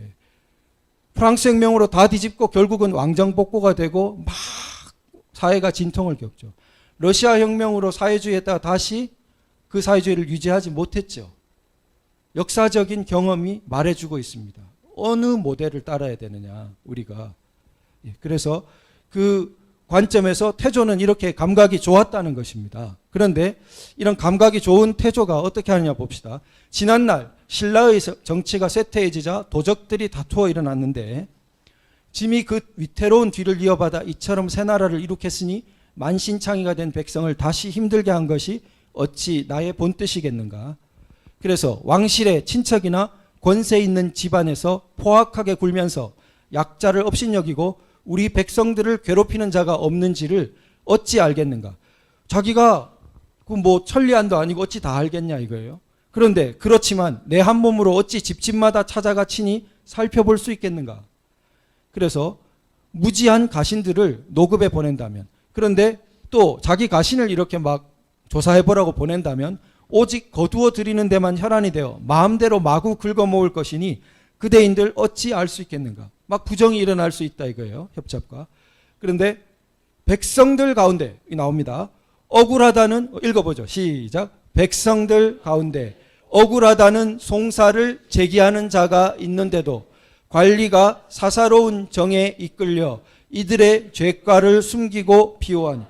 프랑스 혁명으로 다 뒤집고 결국은 왕정복고가 되고 막 사회가 진통을 겪죠. 러시아 혁명으로 사회주의에다가 다시 그 사회주의를 유지하지 못했죠. 역사적인 경험이 말해주고 있습니다. 어느 모델을 따라야 되느냐, 우리가. 그래서 그 관점에서 태조는 이렇게 감각이 좋았다는 것입니다. 그런데 이런 감각이 좋은 태조가 어떻게 하느냐 봅시다. 지난날 신라의 정치가 쇠퇴해지자 도적들이 다투어 일어났는데, 짐이 그 위태로운 뒤를 이어받아 이처럼 새 나라를 이룩했으니 만신창이가 된 백성을 다시 힘들게 한 것이 어찌 나의 본뜻이겠는가. 그래서 왕실의 친척이나 권세 있는 집안에서 포악하게 굴면서 약자를 업신여기고 우리 백성들을 괴롭히는 자가 없는지를 어찌 알겠는가. 자기가 그 뭐 천리안도 아니고 어찌 다 알겠냐 이거예요. 그런데 그렇지만 내 한 몸으로 어찌 집집마다 찾아가 친히 살펴볼 수 있겠는가. 그래서 무지한 가신들을 노급에 보낸다면, 그런데 또 자기 가신을 이렇게 막 조사해보라고 보낸다면 오직 거두어 드리는 데만 혈안이 되어 마음대로 마구 긁어모을 것이니 그대인들 어찌 알 수 있겠는가. 막 부정이 일어날 수 있다 이거예요. 협잡과. 그런데 백성들 가운데 나옵니다. 억울하다는, 읽어보죠. 시작. 백성들 가운데 억울하다는 송사를 제기하는 자가 있는데도 관리가 사사로운 정에 이끌려 이들의 죄과를 숨기고 비호하니.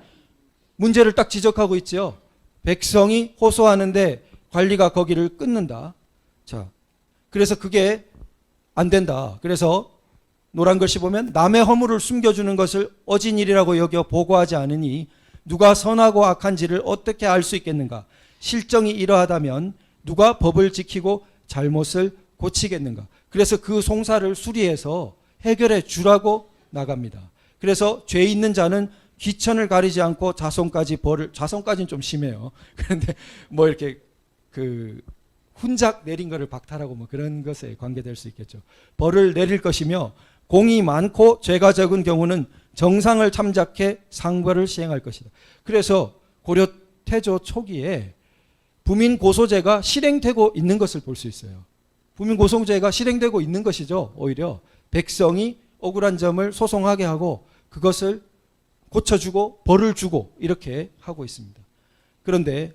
문제를 딱 지적하고 있죠. 백성이 호소하는데 관리가 거기를 끊는다. 자, 그래서 그게 안 된다. 그래서 노란 글씨 보면 남의 허물을 숨겨주는 것을 어진 일이라고 여겨 보고하지 않으니 누가 선하고 악한지를 어떻게 알 수 있겠는가. 실정이 이러하다면 누가 법을 지키고 잘못을 고치겠는가. 그래서 그 송사를 수리해서 해결해 주라고 나갑니다. 그래서 죄 있는 자는 귀천을 가리지 않고 자손까지 벌을, 자손까지는 좀 심해요. 그런데 뭐 이렇게 그 훈작 내린 거를 박탈하고 뭐 그런 것에 관계될 수 있겠죠. 벌을 내릴 것이며 공이 많고 죄가 적은 경우는 정상을 참작해 상벌을 시행할 것이다. 그래서 고려 태조 초기에 부민고소제가 실행되고 있는 것을 볼 수 있어요. 부민고소제가 실행되고 있는 것이죠. 오히려 백성이 억울한 점을 소송하게 하고 그것을 고쳐주고 벌을 주고 이렇게 하고 있습니다. 그런데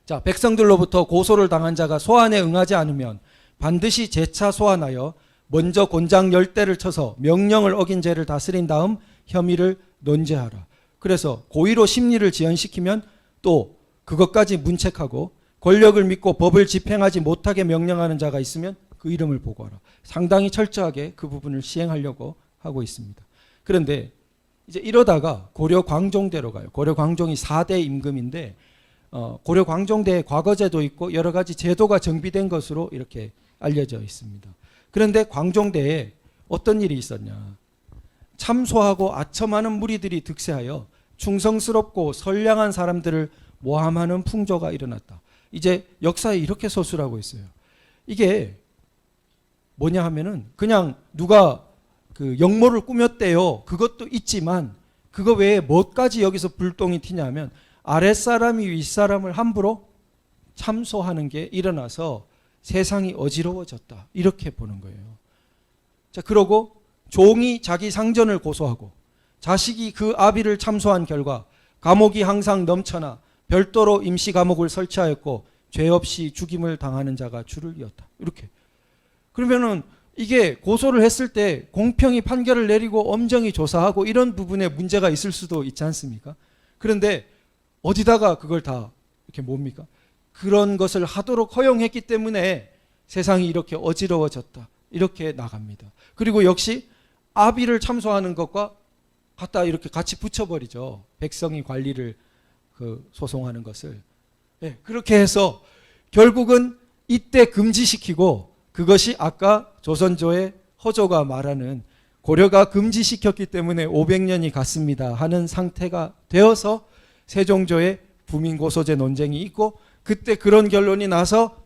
자, 백성들로부터 고소를 당한 자가 소환에 응하지 않으면 반드시 재차 소환하여 먼저 곤장 10대를 쳐서 명령을 어긴 죄를 다스린 다음 혐의를 논제하라. 그래서 고의로 심리를 지연시키면 또 그것까지 문책하고 권력을 믿고 법을 집행하지 못하게 명령하는 자가 있으면 그 이름을 보고하라. 상당히 철저하게 그 부분을 시행하려고 하고 있습니다. 그런데 이제 이러다가 고려 광종대로 가요. 고려 광종이 4대 임금인데 고려 광종대에 과거제도 있고 여러 가지 제도가 정비된 것으로 이렇게 알려져 있습니다. 그런데 광종대에 어떤 일이 있었냐. 참소하고 아첨하는 무리들이 득세하여 충성스럽고 선량한 사람들을 모함하는 풍조가 일어났다. 이제 역사에 이렇게 서술하고 있어요. 이게 뭐냐 하면은 그냥 누가 그 역모를 꾸몄대요. 그것도 있지만 그거 외에 뭐까지 여기서 불똥이 튀냐면 아랫사람이 윗사람을 함부로 참소하는 게 일어나서 세상이 어지러워졌다. 이렇게 보는 거예요. 자, 그러고 종이 자기 상전을 고소하고 자식이 그 아비를 참소한 결과 감옥이 항상 넘쳐나 별도로 임시 감옥을 설치하였고 죄 없이 죽임을 당하는 자가 줄을 이었다. 이렇게. 그러면은 이게 고소를 했을 때 공평히 판결을 내리고 엄정히 조사하고 이런 부분에 문제가 있을 수도 있지 않습니까? 그런데 어디다가 그걸 다 이렇게 뭡니까? 그런 것을 하도록 허용했기 때문에 세상이 이렇게 어지러워졌다. 이렇게 나갑니다. 그리고 역시 아비를 참소하는 것과 갖다 이렇게 같이 붙여버리죠. 백성이 관리를 소송하는 것을. 네, 그렇게 해서 결국은 이때 금지시키고 그것이 아까 조선조의 허조가 말하는 고려가 금지시켰기 때문에 500년이 갔습니다 하는 상태가 되어서 세종조의 부민고소제 논쟁이 있고 그때 그런 결론이 나서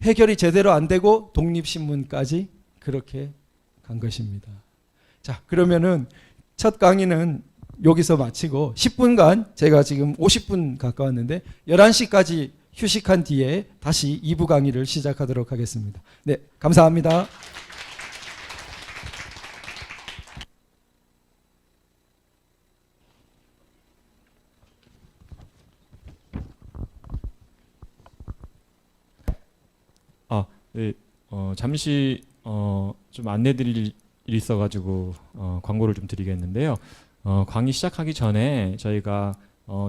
해결이 제대로 안 되고 독립신문까지 그렇게 간 것입니다. 자, 그러면은 첫 강의는 여기서 마치고 10분간 제가 지금 50분 가까웠는데 11시까지 휴식한 뒤에 다시 2부 강의를 시작하도록 하겠습니다. 네, 감사합니다. 네, 잠시 좀 안내드릴 일이 있어가지고 광고를 좀 드리겠는데요. 강의 시작하기 전에 저희가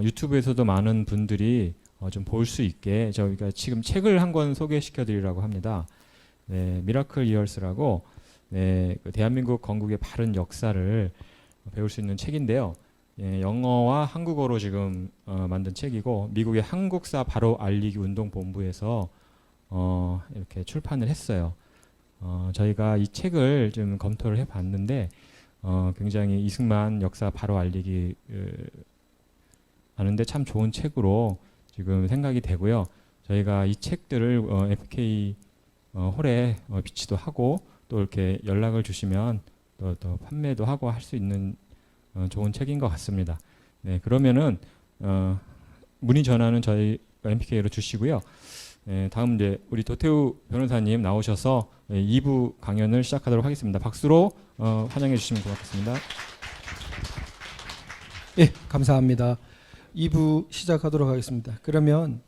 유튜브에서도 많은 분들이 좀 볼 수 있게 저희가 지금 책을 한 권 소개시켜드리려고 합니다. 네, 미라클 이얼스라고 네, 그 대한민국 건국의 바른 역사를 배울 수 있는 책인데요. 예, 영어와 한국어로 지금 만든 책이고 미국의 한국사 바로 알리기 운동본부에서 이렇게 출판을 했어요. 저희가 이 책을 좀 검토를 해봤는데 굉장히 이승만 역사 바로 알리기 하는데 참 좋은 책으로 지금 생각이 되고요. 저희가 이 책들을 FK 홀에 비치도 하고 또 이렇게 연락을 주시면 또 판매도 하고 할 수 있는 좋은 책인 것 같습니다. 네, 그러면은 문의 전화는 저희 MPK로 주시고요. 네, 다음 이제 우리 도태우 변호사님 나오셔서 2부 강연을 시작하도록 하겠습니다. 박수로 환영해 주시면 고맙겠습니다. 예, 감사합니다. 2부 시작하도록 하겠습니다. 그러면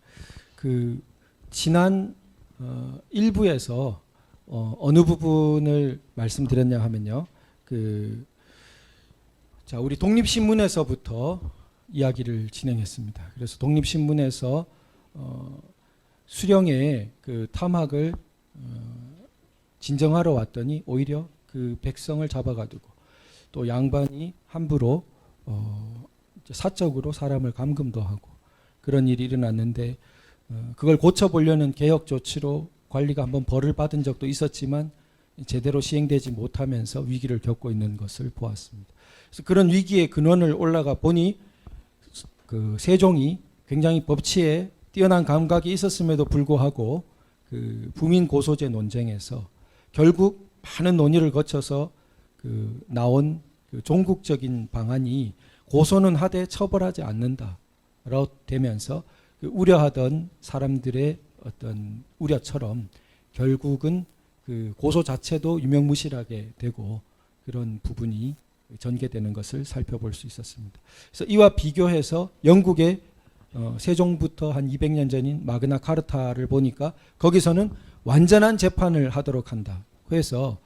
그 지난 1부에서 어느 부분을 말씀드렸냐 하면요. 자, 우리 독립신문에서부터 이야기를 진행했습니다. 그래서 독립신문에서 수령의 그 탐학을 진정하러 왔더니 오히려 그 백성을 잡아가지고 또 양반이 함부로 사적으로 사람을 감금도 하고 그런 일이 일어났는데 그걸 고쳐보려는 개혁 조치로 관리가 한번 벌을 받은 적도 있었지만 제대로 시행되지 못하면서 위기를 겪고 있는 것을 보았습니다. 그래서 그런 위기의 근원을 올라가 보니 그 세종이 굉장히 법치에 뛰어난 감각이 있었음에도 불구하고 그 부민 고소제 논쟁에서 결국 많은 논의를 거쳐서 그 나온 그 종국적인 방안이 고소는 하되 처벌하지 않는다라고 되면서 그 우려하던 사람들의 어떤 우려처럼 결국은 그 고소 자체도 유명무실하게 되고 그런 부분이 전개되는 것을 살펴볼 수 있었습니다. 그래서 이와 비교해서 영국의 세종부터 한 200년 전인 마그나 카르타를 보니까 거기서는 완전한 재판을 하도록 한다. 그래서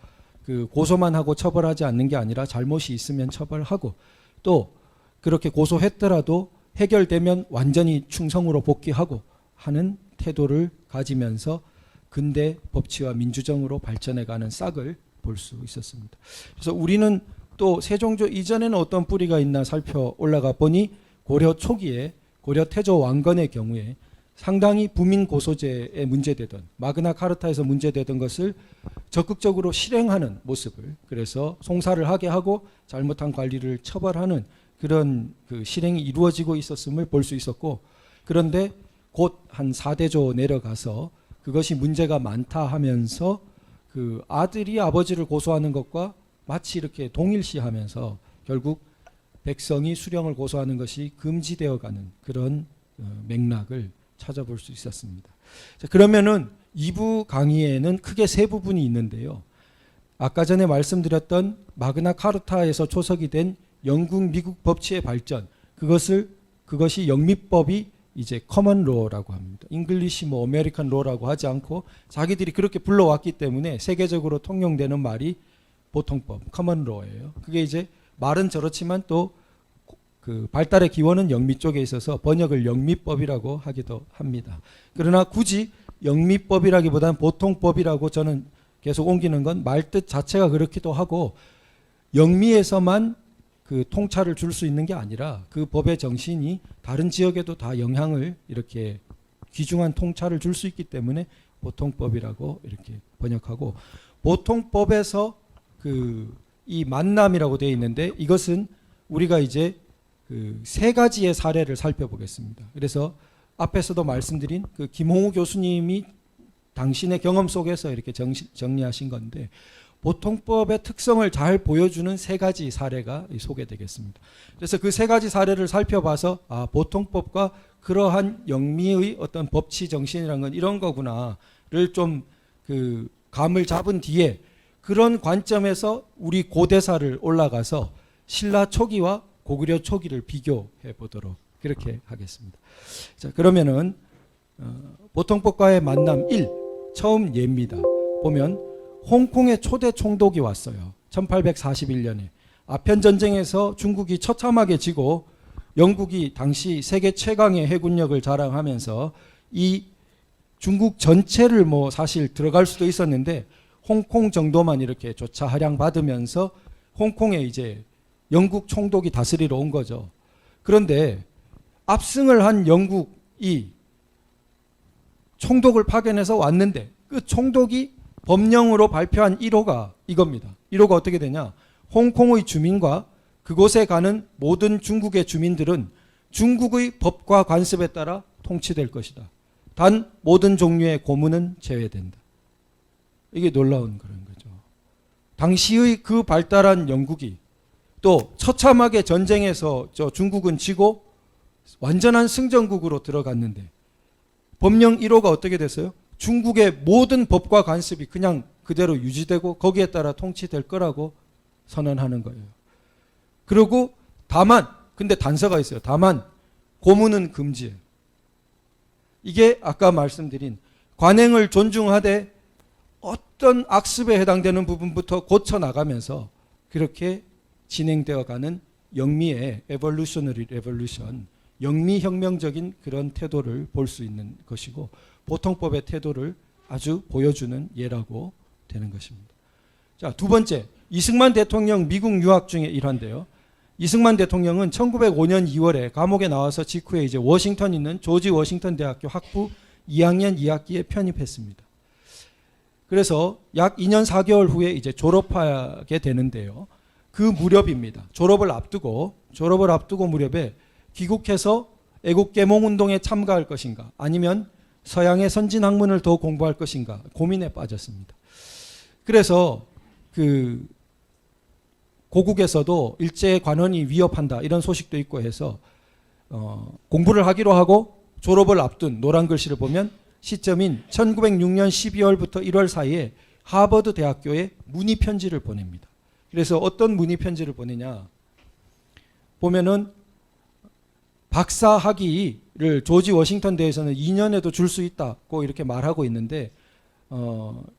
그 고소만 하고 처벌하지 않는 게 아니라 잘못이 있으면 처벌하고 또 그렇게 고소했더라도 해결되면 완전히 충성으로 복귀하고 하는 태도를 가지면서 근대 법치와 민주정으로 발전해가는 싹을 볼 수 있었습니다. 그래서 우리는 또 세종조 이전에는 어떤 뿌리가 있나 살펴 올라가 보니 고려 초기에 고려 태조 왕건의 경우에 상당히 부민 고소제에 문제되던 마그나 카르타에서 문제되던 것을 적극적으로 실행하는 모습을 그래서 송사를 하게 하고 잘못한 관리를 처벌하는 그런 그 실행이 이루어지고 있었음을 볼 수 있었고 그런데 곧 한 4대조 내려가서 그것이 문제가 많다 하면서 그 아들이 아버지를 고소하는 것과 마치 이렇게 동일시하면서 결국 백성이 수령을 고소하는 것이 금지되어가는 그런 맥락을 찾아볼 수 있었습니다. 자, 그러면은 2부 강의에는 크게 세 부분이 있는데요. 아까 전에 말씀드렸던 마그나 카르타에서 초석이 된 영국 미국 법치의 발전 그것이 영미법이 이제 커먼로라고 합니다. 잉글리시 아메리칸 로라고 하지 않고 자기들이 그렇게 불러왔기 때문에 세계적으로 통용되는 말이 보통법 커먼로예요. 그게 이제 말은 저렇지만 또 그 발달의 기원은 영미 쪽에 있어서 번역을 영미법이라고 하기도 합니다. 그러나 굳이 영미법이라기보다는 보통법이라고 저는 계속 옮기는 건 말뜻 자체가 그렇기도 하고 영미에서만 그 통찰을 줄 수 있는 게 아니라 그 법의 정신이 다른 지역에도 다 영향을 이렇게 귀중한 통찰을 줄 수 있기 때문에 보통법이라고 이렇게 번역하고 보통법에서 그 이 만남이라고 되어 있는데 이것은 우리가 이제 그 세 가지의 사례를 살펴보겠습니다. 그래서 앞에서도 말씀드린 그 김홍우 교수님이 당신의 경험 속에서 이렇게 정리하신 건데 보통법의 특성을 잘 보여주는 세 가지 사례가 소개되겠습니다. 그래서 그 세 가지 사례를 살펴봐서 보통법과 그러한 영미의 어떤 법치 정신이라는 건 이런 거구나를 좀 그 감을 잡은 뒤에 그런 관점에서 우리 고대사를 올라가서 신라 초기와 고구려 초기를 비교해 보도록 그렇게 하겠습니다. 자, 그러면은 보통법과의 만남 1 처음 예입니다. 보면 홍콩에 초대 총독이 왔어요. 1841년에 아편 전쟁에서 중국이 처참하게 지고 영국이 당시 세계 최강의 해군력을 자랑하면서 이 중국 전체를 뭐 사실 들어갈 수도 있었는데 홍콩 정도만 이렇게 조차 할양받으면서 홍콩에 이제 영국 총독이 다스리러 온 거죠. 그런데 압승을 한 영국이 총독을 파견해서 왔는데 그 총독이 법령으로 발표한 1호가 이겁니다. 1호가 어떻게 되냐? 홍콩의 주민과 그곳에 가는 모든 중국의 주민들은 중국의 법과 관습에 따라 통치될 것이다. 단 모든 종류의 고문은 제외된다. 이게 놀라운 그런 거죠. 당시의 그 발달한 영국이 또 처참하게 전쟁에서 중국은 지고 완전한 승전국으로 들어갔는데 법령 1호가 어떻게 됐어요? 중국의 모든 법과 관습이 그냥 그대로 유지되고 거기에 따라 통치될 거라고 선언하는 거예요. 그리고 다만 근데 단서가 있어요. 다만 고문은 금지예요. 이게 아까 말씀드린 관행을 존중하되 어떤 악습에 해당되는 부분부터 고쳐 나가면서 그렇게 진행되어 가는 영미의 evolutionary revolution, 영미혁명적인 그런 태도를 볼 수 있는 것이고 보통법의 태도를 아주 보여주는 예라고 되는 것입니다. 자, 두 번째, 이승만 대통령 미국 유학 중에 일환데요. 이승만 대통령은 1905년 2월에 감옥에 나와서 직후에 이제 워싱턴 있는 조지 워싱턴 대학교 학부 2학년 2학기에 편입했습니다. 그래서 약 2년 4개월 후에 이제 졸업하게 되는데요. 그 무렵입니다. 졸업을 앞두고 무렵에 귀국해서 애국계몽운동에 참가할 것인가 아니면 서양의 선진학문을 더 공부할 것인가 고민에 빠졌습니다. 그래서 그 고국에서도 일제 관원이 위협한다 이런 소식도 있고 해서 공부를 하기로 하고 졸업을 앞둔 노란 글씨를 보면 시점인 1906년 12월부터 1월 사이에 하버드 대학교에 문의 편지를 보냅니다. 그래서 어떤 문의 편지를 보내냐 보면은 박사 학위를 조지 워싱턴 대에서는 2년에도 줄 수 있다고 이렇게 말하고 있는데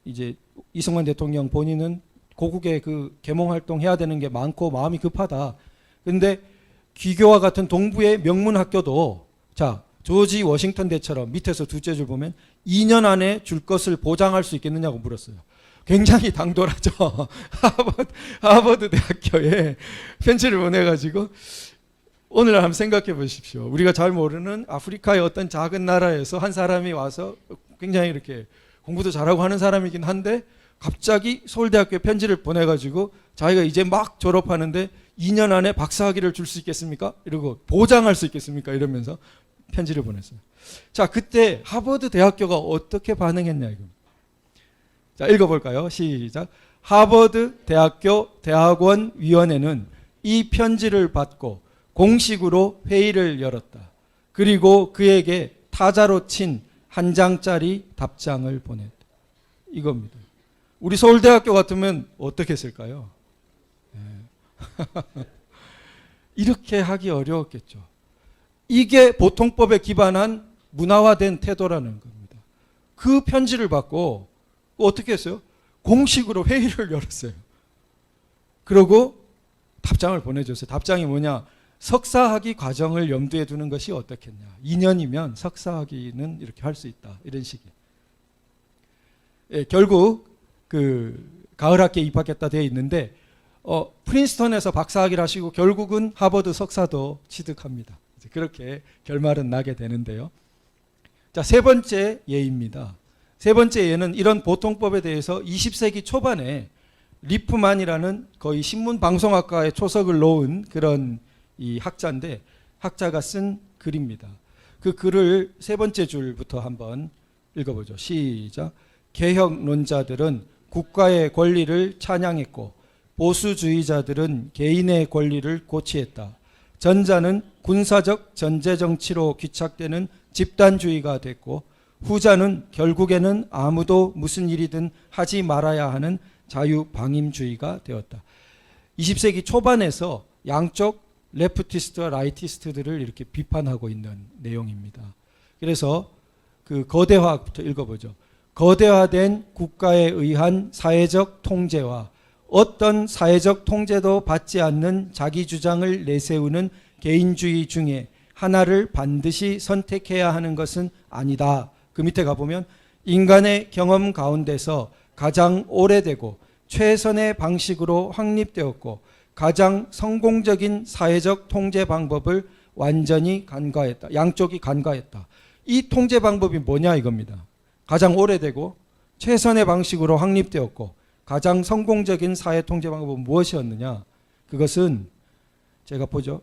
이제 이승만 대통령 본인은 고국에 그 계몽 활동 해야 되는 게 많고 마음이 급하다. 그런데 귀교와 같은 동부의 명문 학교도 자 조지 워싱턴 대처럼 밑에서 둘째 줄 보면 2년 안에 줄 것을 보장할 수 있겠느냐고 물었어요. 굉장히 당돌하죠. 하버드 대학교에 편지를 보내가지고 오늘 한번 생각해 보십시오. 우리가 잘 모르는 아프리카의 어떤 작은 나라에서 한 사람이 와서 굉장히 이렇게 공부도 잘하고 하는 사람이긴 한데 갑자기 서울대학교에 편지를 보내가지고 자기가 이제 막 졸업하는데 2년 안에 박사학위를 줄 수 있겠습니까? 이러고 보장할 수 있겠습니까? 이러면서 편지를 보냈어요. 자, 그때 하버드 대학교가 어떻게 반응했냐 이거. 자, 읽어볼까요? 시작. 하버드 대학교 대학원 위원회는 이 편지를 받고 공식으로 회의를 열었다. 그리고 그에게 타자로 친 한 장짜리 답장을 보냈다. 이겁니다. 우리 서울대학교 같으면 어떻게 했을까요? 이렇게 하기 어려웠겠죠. 이게 보통법에 기반한 문화화된 태도라는 겁니다. 그 편지를 받고 어떻게 했어요? 공식으로 회의를 열었어요. 그리고 답장을 보내줬어요. 답장이 뭐냐? 석사학위 과정을 염두에 두는 것이 어떻겠냐. 2년이면 석사학위는 이렇게 할 수 있다. 이런 식이에요. 예, 결국 그 가을 학기에 입학했다 되어 있는데 프린스턴에서 박사학위를 하시고 결국은 하버드 석사도 취득합니다. 이제 그렇게 결말은 나게 되는데요. 자, 세 번째 예입니다. 세 번째 예는 이런 보통법에 대해서 20세기 초반에 리프만이라는 거의 신문방송학과에 초석을 놓은 그런 이 학자인데 학자가 쓴 글입니다. 그 글을 세 번째 줄부터 한번 읽어보죠. 시작. 개혁론자들은 국가의 권리를 찬양했고 보수주의자들은 개인의 권리를 고취했다. 전자는 군사적 전제정치로 귀착되는 집단주의가 됐고 후자는 결국에는 아무도 무슨 일이든 하지 말아야 하는 자유방임주의가 되었다. 20세기 초반에서 양쪽 레프티스트와 라이티스트들을 이렇게 비판하고 있는 내용입니다. 그래서 그 거대화부터 읽어보죠. 거대화된 국가에 의한 사회적 통제와 어떤 사회적 통제도 받지 않는 자기 주장을 내세우는 개인주의 중에 하나를 반드시 선택해야 하는 것은 아니다. 그 밑에 가보면 인간의 경험 가운데서 가장 오래되고 최선의 방식으로 확립되었고 가장 성공적인 사회적 통제 방법을 완전히 간과했다. 양쪽이 간과했다. 이 통제 방법이 뭐냐 이겁니다. 가장 오래되고 최선의 방식으로 확립되었고 가장 성공적인 사회 통제 방법은 무엇이었느냐? 그것은 제가 보죠.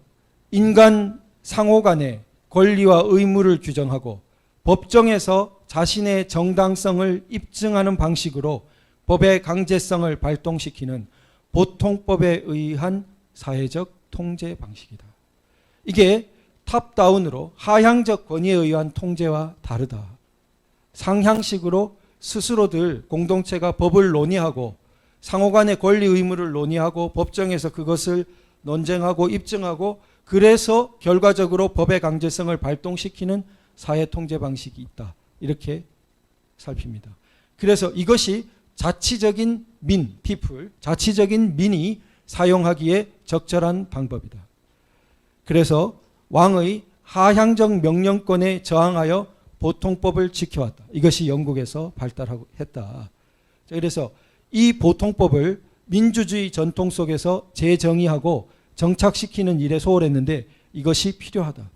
인간 상호 간의 권리와 의무를 규정하고 법정에서 자신의 정당성을 입증하는 방식으로 법의 강제성을 발동시키는 보통법에 의한 사회적 통제 방식이다. 이게 탑다운으로 하향적 권위에 의한 통제와 다르다. 상향식으로 스스로들 공동체가 법을 논의하고 상호간의 권리 의무를 논의하고 법정에서 그것을 논쟁하고 입증하고 그래서 결과적으로 법의 강제성을 발동시키는 사회 통제 방식이 있다. 이렇게 살핍니다. 그래서 이것이 자치적인 민, people, 자치적인 민이 사용하기에 적절한 방법이다. 그래서 왕의 하향적 명령권에 저항하여 보통법을 지켜왔다. 이것이 영국에서 발달하고 했다. 그래서 이 보통법을 민주주의 전통 속에서 재정의하고 정착시키는 일에 소홀했는데 이것이 필요하다.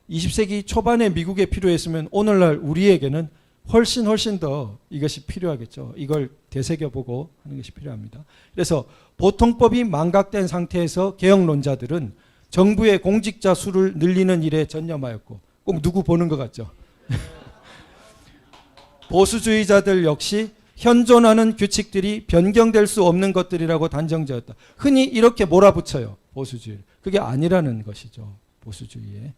20세기 초반에 미국에 필요했으면 오늘날 우리에게는 훨씬 더 이것이 필요하겠죠. 이걸 되새겨보고 하는 것이 필요합니다. 그래서 보통법이 망각된 상태에서 개혁론자들은 정부의 공직자 수를 늘리는 일에 전념하였고 꼭 누구 보는 것 같죠. 보수주의자들 역시 현존하는 규칙들이 변경될 수 없는 것들이라고 단정지었다. 흔히 이렇게 몰아붙여요. 보수주의. 그게 아니라는 것이죠. 보수주의에.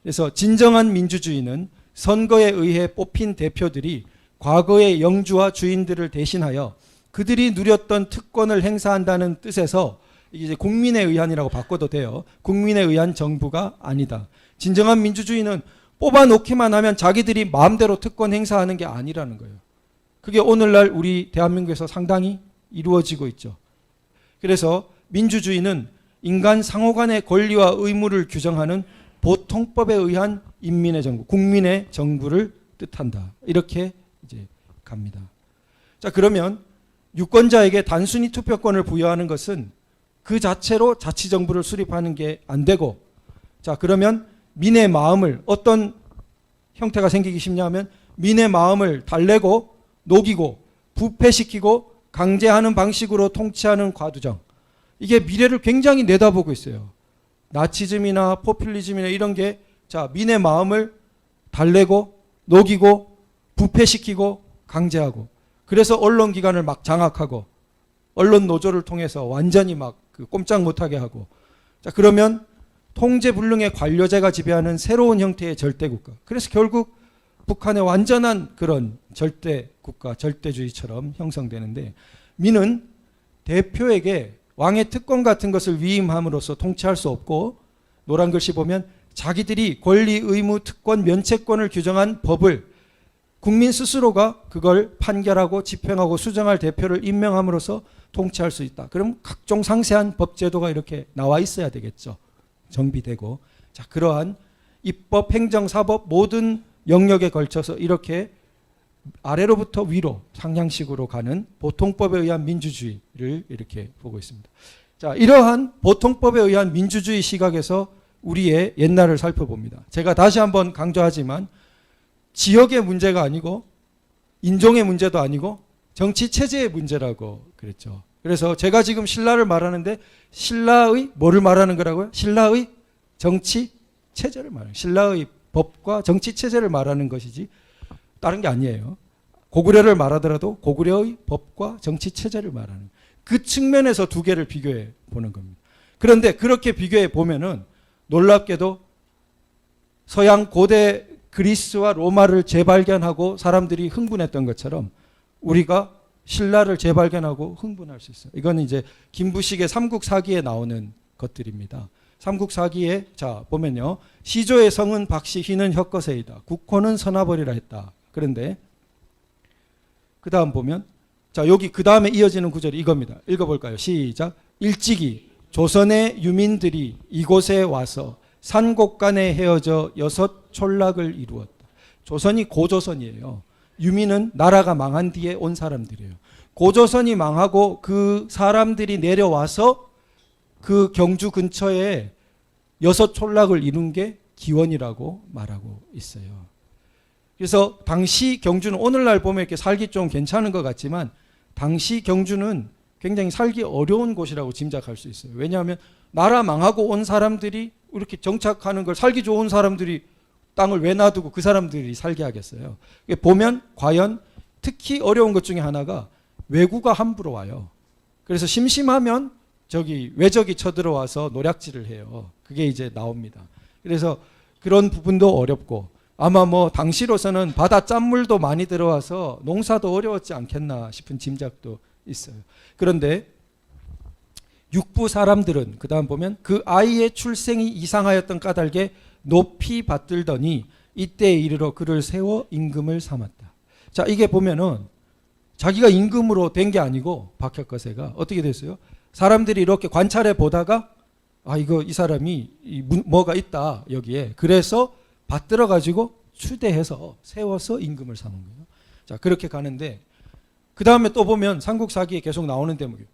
그래서 진정한 민주주의는 선거에 의해 뽑힌 대표들이 과거의 영주와 주인들을 대신하여 그들이 누렸던 특권을 행사한다는 뜻에서 이제 국민에 의한이라고 바꿔도 돼요. 국민에 의한 정부가 아니다. 진정한 민주주의는 뽑아놓기만 하면 자기들이 마음대로 특권 행사하는 게 아니라는 거예요. 그게 오늘날 우리 대한민국에서 상당히 이루어지고 있죠. 그래서 민주주의는 인간 상호간의 권리와 의무를 규정하는 보통법에 의한 인민의 정부, 국민의 정부를 뜻한다. 이렇게 이제 갑니다. 자, 그러면 유권자에게 단순히 투표권을 부여하는 것은 그 자체로 자치정부를 수립하는 게 안 되고, 자, 그러면 민의 마음을 어떤 형태가 생기기 쉽냐면 민의 마음을 달래고 녹이고 부패시키고 강제하는 방식으로 통치하는 과두정. 이게 미래를 굉장히 내다보고 있어요. 나치즘이나 포퓰리즘이나 이런 게 자, 민의 마음을 달래고 녹이고 부패시키고 강제하고 그래서 언론기관을 막 장악하고 언론 노조를 통해서 완전히 막 꼼짝 못하게 하고 자, 그러면 통제불능의 관료제가 지배하는 새로운 형태의 절대국가. 그래서 결국 북한의 완전한 그런 절대국가, 절대주의처럼 형성되는데 민은 대표에게 왕의 특권 같은 것을 위임함으로써 통치할 수 없고 노란 글씨 보면 자기들이 권리, 의무, 특권, 면책권을 규정한 법을 국민 스스로가 그걸 판결하고 집행하고 수정할 대표를 임명함으로써 통치할 수 있다. 그럼 각종 상세한 법 제도가 이렇게 나와 있어야 되겠죠. 정비되고, 자, 그러한 입법, 행정, 사법 모든 영역에 걸쳐서 이렇게 아래로부터 위로 상향식으로 가는 보통법에 의한 민주주의를 이렇게 보고 있습니다. 자, 이러한 보통법에 의한 민주주의 시각에서 우리의 옛날을 살펴봅니다. 제가 다시 한번 강조하지만 지역의 문제가 아니고 인종의 문제도 아니고 정치 체제의 문제라고 그랬죠. 그래서 제가 지금 신라를 말하는데 신라의 뭐를 말하는 거라고요? 신라의 정치 체제를 말해요. 신라의 법과 정치 체제를 말하는 것이지 다른 게 아니에요. 고구려를 말하더라도 고구려의 법과 정치 체제를 말하는 그 측면에서 두 개를 비교해 보는 겁니다. 그런데 그렇게 비교해 보면은 놀랍게도 서양 고대 그리스와 로마를 재발견하고 사람들이 흥분했던 것처럼 우리가 신라를 재발견하고 흥분할 수 있어요. 이건 이제 김부식의 삼국사기에 나오는 것들입니다. 삼국사기에 자 보면요. 시조의 성은 박씨 희는 혁거세이다. 국호는 서나버리라 했다. 그런데 그 다음 보면 자 여기 그 다음에 이어지는 구절이 이겁니다. 읽어볼까요? 시작. 일찍이 조선의 유민들이 이곳에 와서 산곡간에 헤어져 6 촌락을 이루었다. 조선이 고조선이에요. 유민은 나라가 망한 뒤에 온 사람들이에요. 고조선이 망하고 그 사람들이 내려와서 그 경주 근처에 6 촌락을 이룬 게 기원이라고 말하고 있어요. 그래서 당시 경주는 오늘날 보면 이렇게 살기 좀 괜찮은 것 같지만 당시 경주는 굉장히 살기 어려운 곳이라고 짐작할 수 있어요. 왜냐하면 나라 망하고 온 사람들이 이렇게 정착하는 걸 살기 좋은 사람들이 땅을 왜 놔두고 그 사람들이 살게 하겠어요. 보면 과연 특히 어려운 것 중에 하나가 왜구가 함부로 와요. 그래서 심심하면 저기 외적이 쳐들어와서 노략질을 해요. 그게 이제 나옵니다. 그래서 그런 부분도 어렵고 아마 뭐 당시로서는 바다 짠물도 많이 들어와서 농사도 어려웠지 않겠나 싶은 짐작도 있어요. 그런데 육부 사람들은 그 다음 보면 그 아이의 출생이 이상하였던 까닭에 높이 받들더니 이때에 이르러 그를 세워 임금을 삼았다. 자 이게 보면은 자기가 임금으로 된 게 아니고 박혁거세가 어떻게 됐어요? 사람들이 이렇게 관찰해 보다가 아 이거 이 사람이 뭐가 있다 여기에 그래서 받들어 가지고 추대해서 세워서 임금을 삼은 거예요. 자 그렇게 가는데 그 다음에 또 보면 삼국사기에 계속 나오는 대목이에요.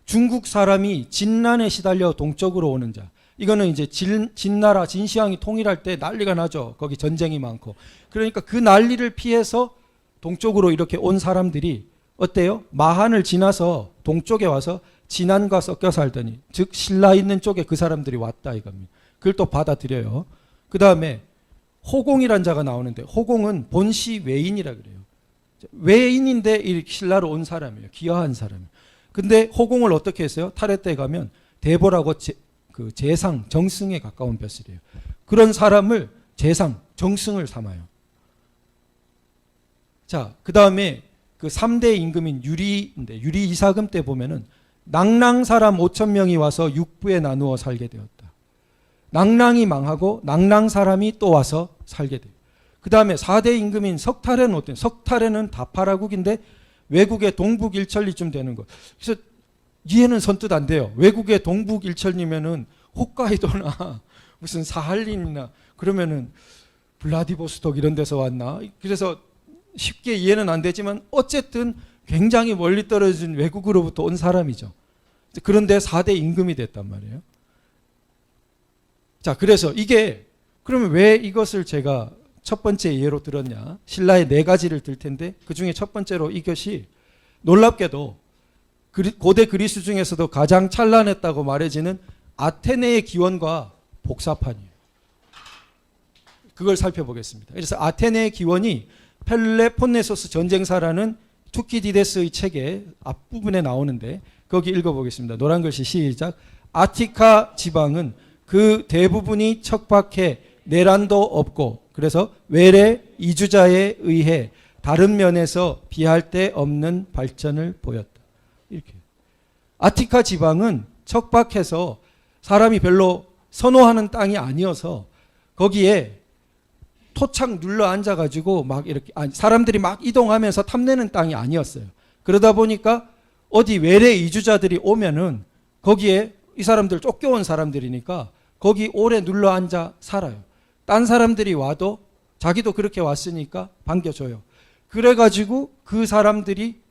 중국 사람이 진난에 시달려 동쪽으로 오는 자. 이거는 이제 진나라 진시황이 통일할 때 난리가 나죠. 거기 전쟁이 많고. 그러니까 그 난리를 피해서 동쪽으로 이렇게 온 사람들이 어때요? 마한을 지나서 동쪽에 와서 진안과 섞여 살더니 즉 신라 있는 쪽에 그 사람들이 왔다 이겁니다. 그걸 또 받아들여요. 그 다음에 호공이란 자가 나오는데 호공은 본시 외인이라 그래요. 외인인데 이 신라로 온 사람이에요. 기여한 사람이에요. 근데 호공을 어떻게 했어요? 탈해 때 가면 대보라고 그 재상, 정승에 가까운 벼슬이에요. 그런 사람을 재상, 정승을 삼아요. 자, 그 다음에 그 3대 임금인 유리인데 유리 이사금 때 보면은 낭랑 사람 5,000명이 와서 육부에 나누어 살게 되었다. 낭랑이 망하고 낭랑 사람이 또 와서 살게 돼요. 그 다음에 4대 임금인 석탈해는 어때요? 석탈해는 다파라국인데 외국의 동북일천리쯤 되는 거. 그래서 이해는 선뜻 안 돼요. 외국의 동북일천리면은 홋카이도나 무슨 사할린이나 그러면은 블라디보스톡 이런 데서 왔나? 그래서 쉽게 이해는 안 되지만 어쨌든 굉장히 멀리 떨어진 외국으로부터 온 사람이죠. 그런데 4대 임금이 됐단 말이에요. 자, 그래서 이게 그러면 왜 이것을 제가 첫 번째 예로 들었냐? 신라의 4가지를 들 텐데 그 중에 첫 번째로 이것이 놀랍게도 고대 그리스 중에서도 가장 찬란했다고 말해지는 아테네의 기원과 복사판이에요. 그걸 살펴보겠습니다. 그래서 아테네의 기원이 펠레폰네소스 전쟁사라는 투키디데스의 책의 앞부분에 나오는데 거기 읽어보겠습니다. 노란 글씨 시작. 아티카 지방은 그 대부분이 척박해 내란도 없고 그래서 외래 이주자에 의해 다른 면에서 비할 데 없는 발전을 보였다. 이렇게. 아티카 지방은 척박해서 사람이 별로 선호하는 땅이 아니어서 거기에 토착 눌러 앉아가지고 막 이렇게 사람들이 막 이동하면서 탐내는 땅이 아니었어요. 그러다 보니까 어디 외래 이주자들이 오면은 거기에 이 사람들 쫓겨온 사람들이니까 거기 오래 눌러 앉아 살아요. 딴 사람들이 와도 자기도 그렇게 왔으니까 반겨줘요. 그래가지고 그 사람들이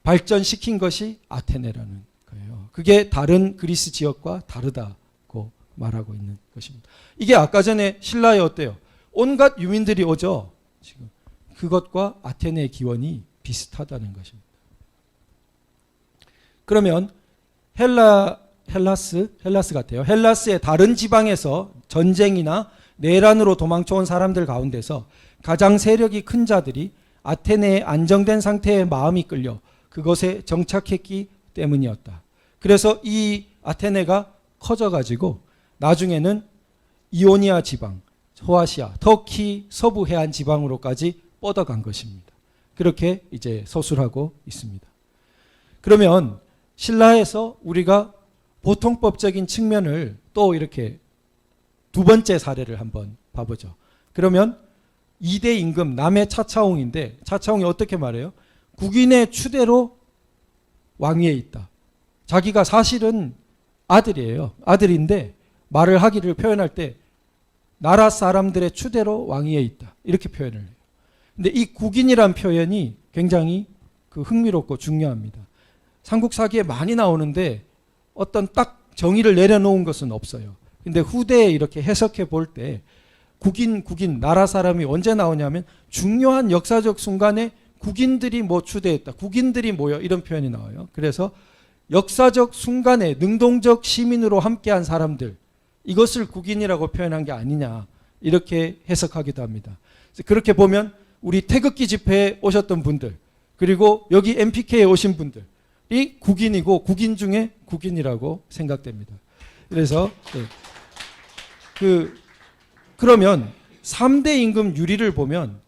발전시킨 것이 아테네라는 거예요. 그게 다른 그리스 지역과 다르다고 말하고 있는 것입니다. 이게 아까 전에 신라에 어때요? 온갖 유민들이 오죠. 지금 그것과 아테네의 기원이 비슷하다는 것입니다. 그러면 헬라스 같아요. 헬라스의 다른 지방에서 전쟁이나 내란으로 도망쳐온 사람들 가운데서 가장 세력이 큰 자들이 아테네의 안정된 상태에 마음이 끌려 그것에 정착했기 때문이었다. 그래서 이 아테네가 커져가지고 나중에는 이오니아 지방, 소아시아, 터키 서부 해안 지방으로까지 뻗어간 것입니다. 그렇게 이제 서술하고 있습니다. 그러면 신라에서 우리가 보통법적인 측면을 또 이렇게 두 번째 사례를 한번 봐보죠. 그러면 2대 임금 남의 차차홍인데 차차홍이 어떻게 말해요? 국인의 추대로 왕위에 있다. 자기가 사실은 아들이에요. 아들인데 말을 하기를 표현할 때 나라 사람들의 추대로 왕위에 있다. 이렇게 표현을 해요. 근데 이 국인이란 표현이 굉장히 흥미롭고 중요합니다. 삼국사기에 많이 나오는데 어떤 딱 정의를 내려놓은 것은 없어요. 근데 후대에 이렇게 해석해 볼 때 국인, 나라 사람이 언제 나오냐면 중요한 역사적 순간에 국인들이 뭐 추대했다. 국인들이 모여 이런 표현이 나와요. 그래서 역사적 순간에 능동적 시민으로 함께한 사람들 이것을 국인이라고 표현한 게 아니냐 이렇게 해석하기도 합니다. 그렇게 보면 우리 태극기 집회에 오셨던 분들 그리고 여기 MPK에 오신 분들이 국인이고 국인 중에 국인이라고 생각됩니다. 그래서 그러면 3대 임금 유리를 보면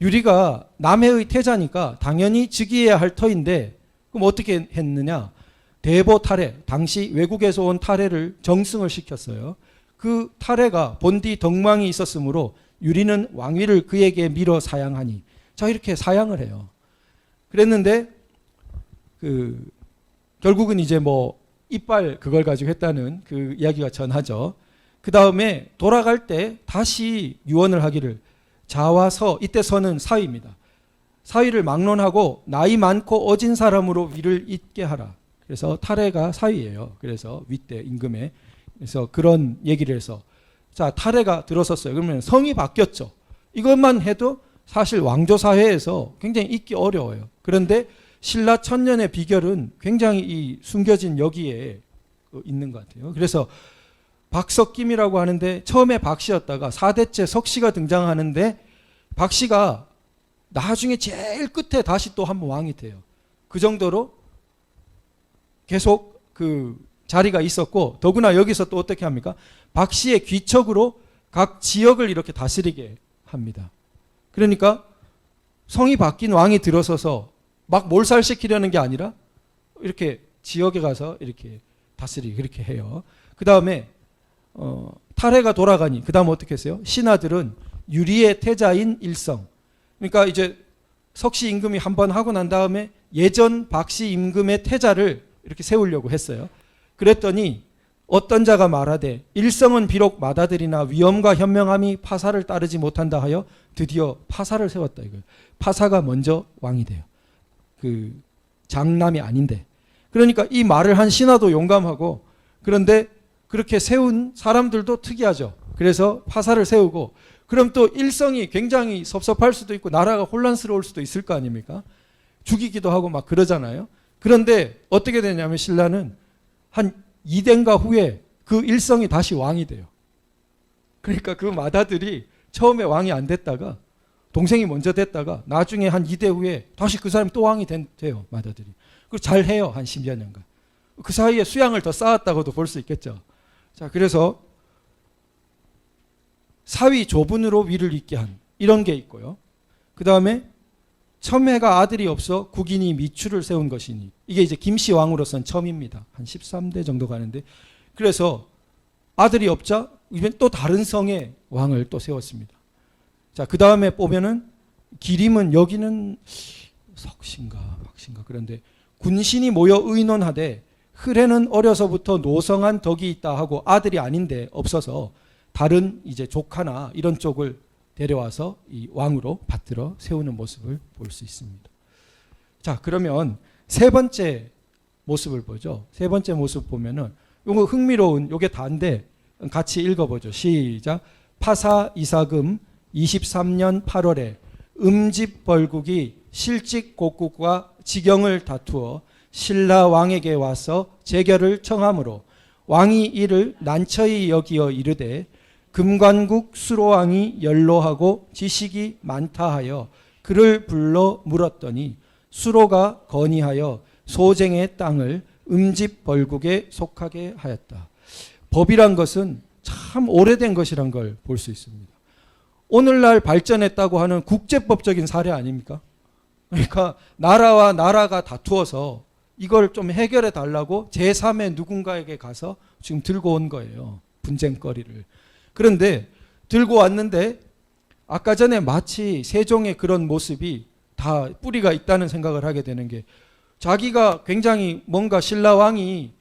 유리가 남해의 태자니까 당연히 즉위해야 할 터인데 그럼 어떻게 했느냐? 대보 탈해, 당시 외국에서 온 탈해를 정승을 시켰어요. 그 탈해가 본디 덕망이 있었으므로 유리는 왕위를 그에게 밀어 사양하니 자 이렇게 사양을 해요. 그랬는데 결국은 이제 뭐 이빨 그걸 가지고 했다는 그 이야기가 전하죠. 그 다음에 돌아갈 때 다시 유언을 하기를 자와 서, 이때 서는 사위입니다. 사위를 막론하고 나이 많고 어진 사람으로 위를 잇게 하라. 그래서 탈해가 사위예요. 그래서 윗대 임금에. 그래서 그런 얘기를 해서 자 탈해가 들어섰어요. 그러면 성이 바뀌었죠. 이것만 해도 사실 왕조 사회에서 굉장히 있기 어려워요. 그런데 신라 천년의 비결은 굉장히 이 숨겨진 여기에 있는 것 같아요. 그래서 박석김이라고 하는데 처음에 박씨였다가 4대째 석씨가 등장하는데 박씨가 나중에 제일 끝에 다시 또 한번 왕이 돼요. 그 정도로 계속 그 자리가 있었고 더구나 여기서 또 어떻게 합니까? 박씨의 귀척으로 각 지역을 이렇게 다스리게 합니다. 그러니까 성이 바뀐 왕이 들어서서 막 몰살시키려는 게 아니라 이렇게 지역에 가서 이렇게 다스리게 그렇게 해요. 그 다음에 탈해가 돌아가니 그 다음 어떻게 했어요? 신하들은 유리의 태자인 일성 그러니까 이제 석씨 임금이 한 번 하고 난 다음에 예전 박씨 임금의 태자를 이렇게 세우려고 했어요. 그랬더니 어떤 자가 말하되 일성은 비록 맏아들이나 위엄과 현명함이 파사를 따르지 못한다 하여 드디어 파사를 세웠다 이거예요. 파사가 먼저 왕이 돼요. 그 장남이 아닌데 그러니까 이 말을 한 신하도 용감하고 그런데 그렇게 세운 사람들도 특이하죠. 그래서 파사를 세우고 그럼 또 일성이 굉장히 섭섭할 수도 있고 나라가 혼란스러울 수도 있을 거 아닙니까? 죽이기도 하고 막 그러잖아요. 그런데 어떻게 되냐면 신라는 한 2대인가 후에 그 일성이 다시 왕이 돼요. 그러니까 그 맏아들이 처음에 왕이 안 됐다가 동생이 먼저 됐다가 나중에 한 2대 후에 다시 그 사람이 또 왕이 돼요. 맏아들이. 그리고 잘해요. 한 10여 년간. 그 사이에 수양을 더 쌓았다고도 볼 수 있겠죠. 자, 그래서 사위 조분으로 위를 잇게 한 이런 게 있고요. 그 다음에 첨해가 아들이 없어 국인이 미추를 세운 것이니 이게 이제 김씨 왕으로서는 처음입니다. 한 13대 정도 가는데 그래서 아들이 없자 또 다른 성의 왕을 또 세웠습니다. 자, 그 다음에 보면은 기림은 여기는 석신가 박신가 그런데 군신이 모여 의논하되 흐레는 어려서부터 노성한 덕이 있다 하고 아들이 아닌데 없어서 다른 이제 조카나 이런 쪽을 데려와서 이 왕으로 받들어 세우는 모습을 볼 수 있습니다. 자, 그러면 세 번째 모습을 보죠. 세 번째 모습 보면은 요거 흥미로운 요게 다인데 같이 읽어보죠. 시작. 파사 이사금 23년 8월에 음집 벌국이 실직 곡국과 지경을 다투어 신라 왕에게 와서 재결을 청하므로 왕이 이를 난처히 여기어 이르되 금관국 수로왕이 연로하고 지식이 많다 하여 그를 불러 물었더니 수로가 건의하여 소쟁의 땅을 음집 벌국에 속하게 하였다. 법이란 것은 참 오래된 것이란 걸 볼 수 있습니다. 오늘날 발전했다고 하는 국제법적인 사례 아닙니까? 그러니까 나라와 나라가 다투어서 이걸 좀 해결해 달라고 제3의 누군가에게 가서 지금 들고 온 거예요. 분쟁거리를. 그런데 들고 왔는데 아까 전에 마치 세종의 그런 모습이 다 뿌리가 있다는 생각을 하게 되는 게 자기가 굉장히 뭔가 신라왕이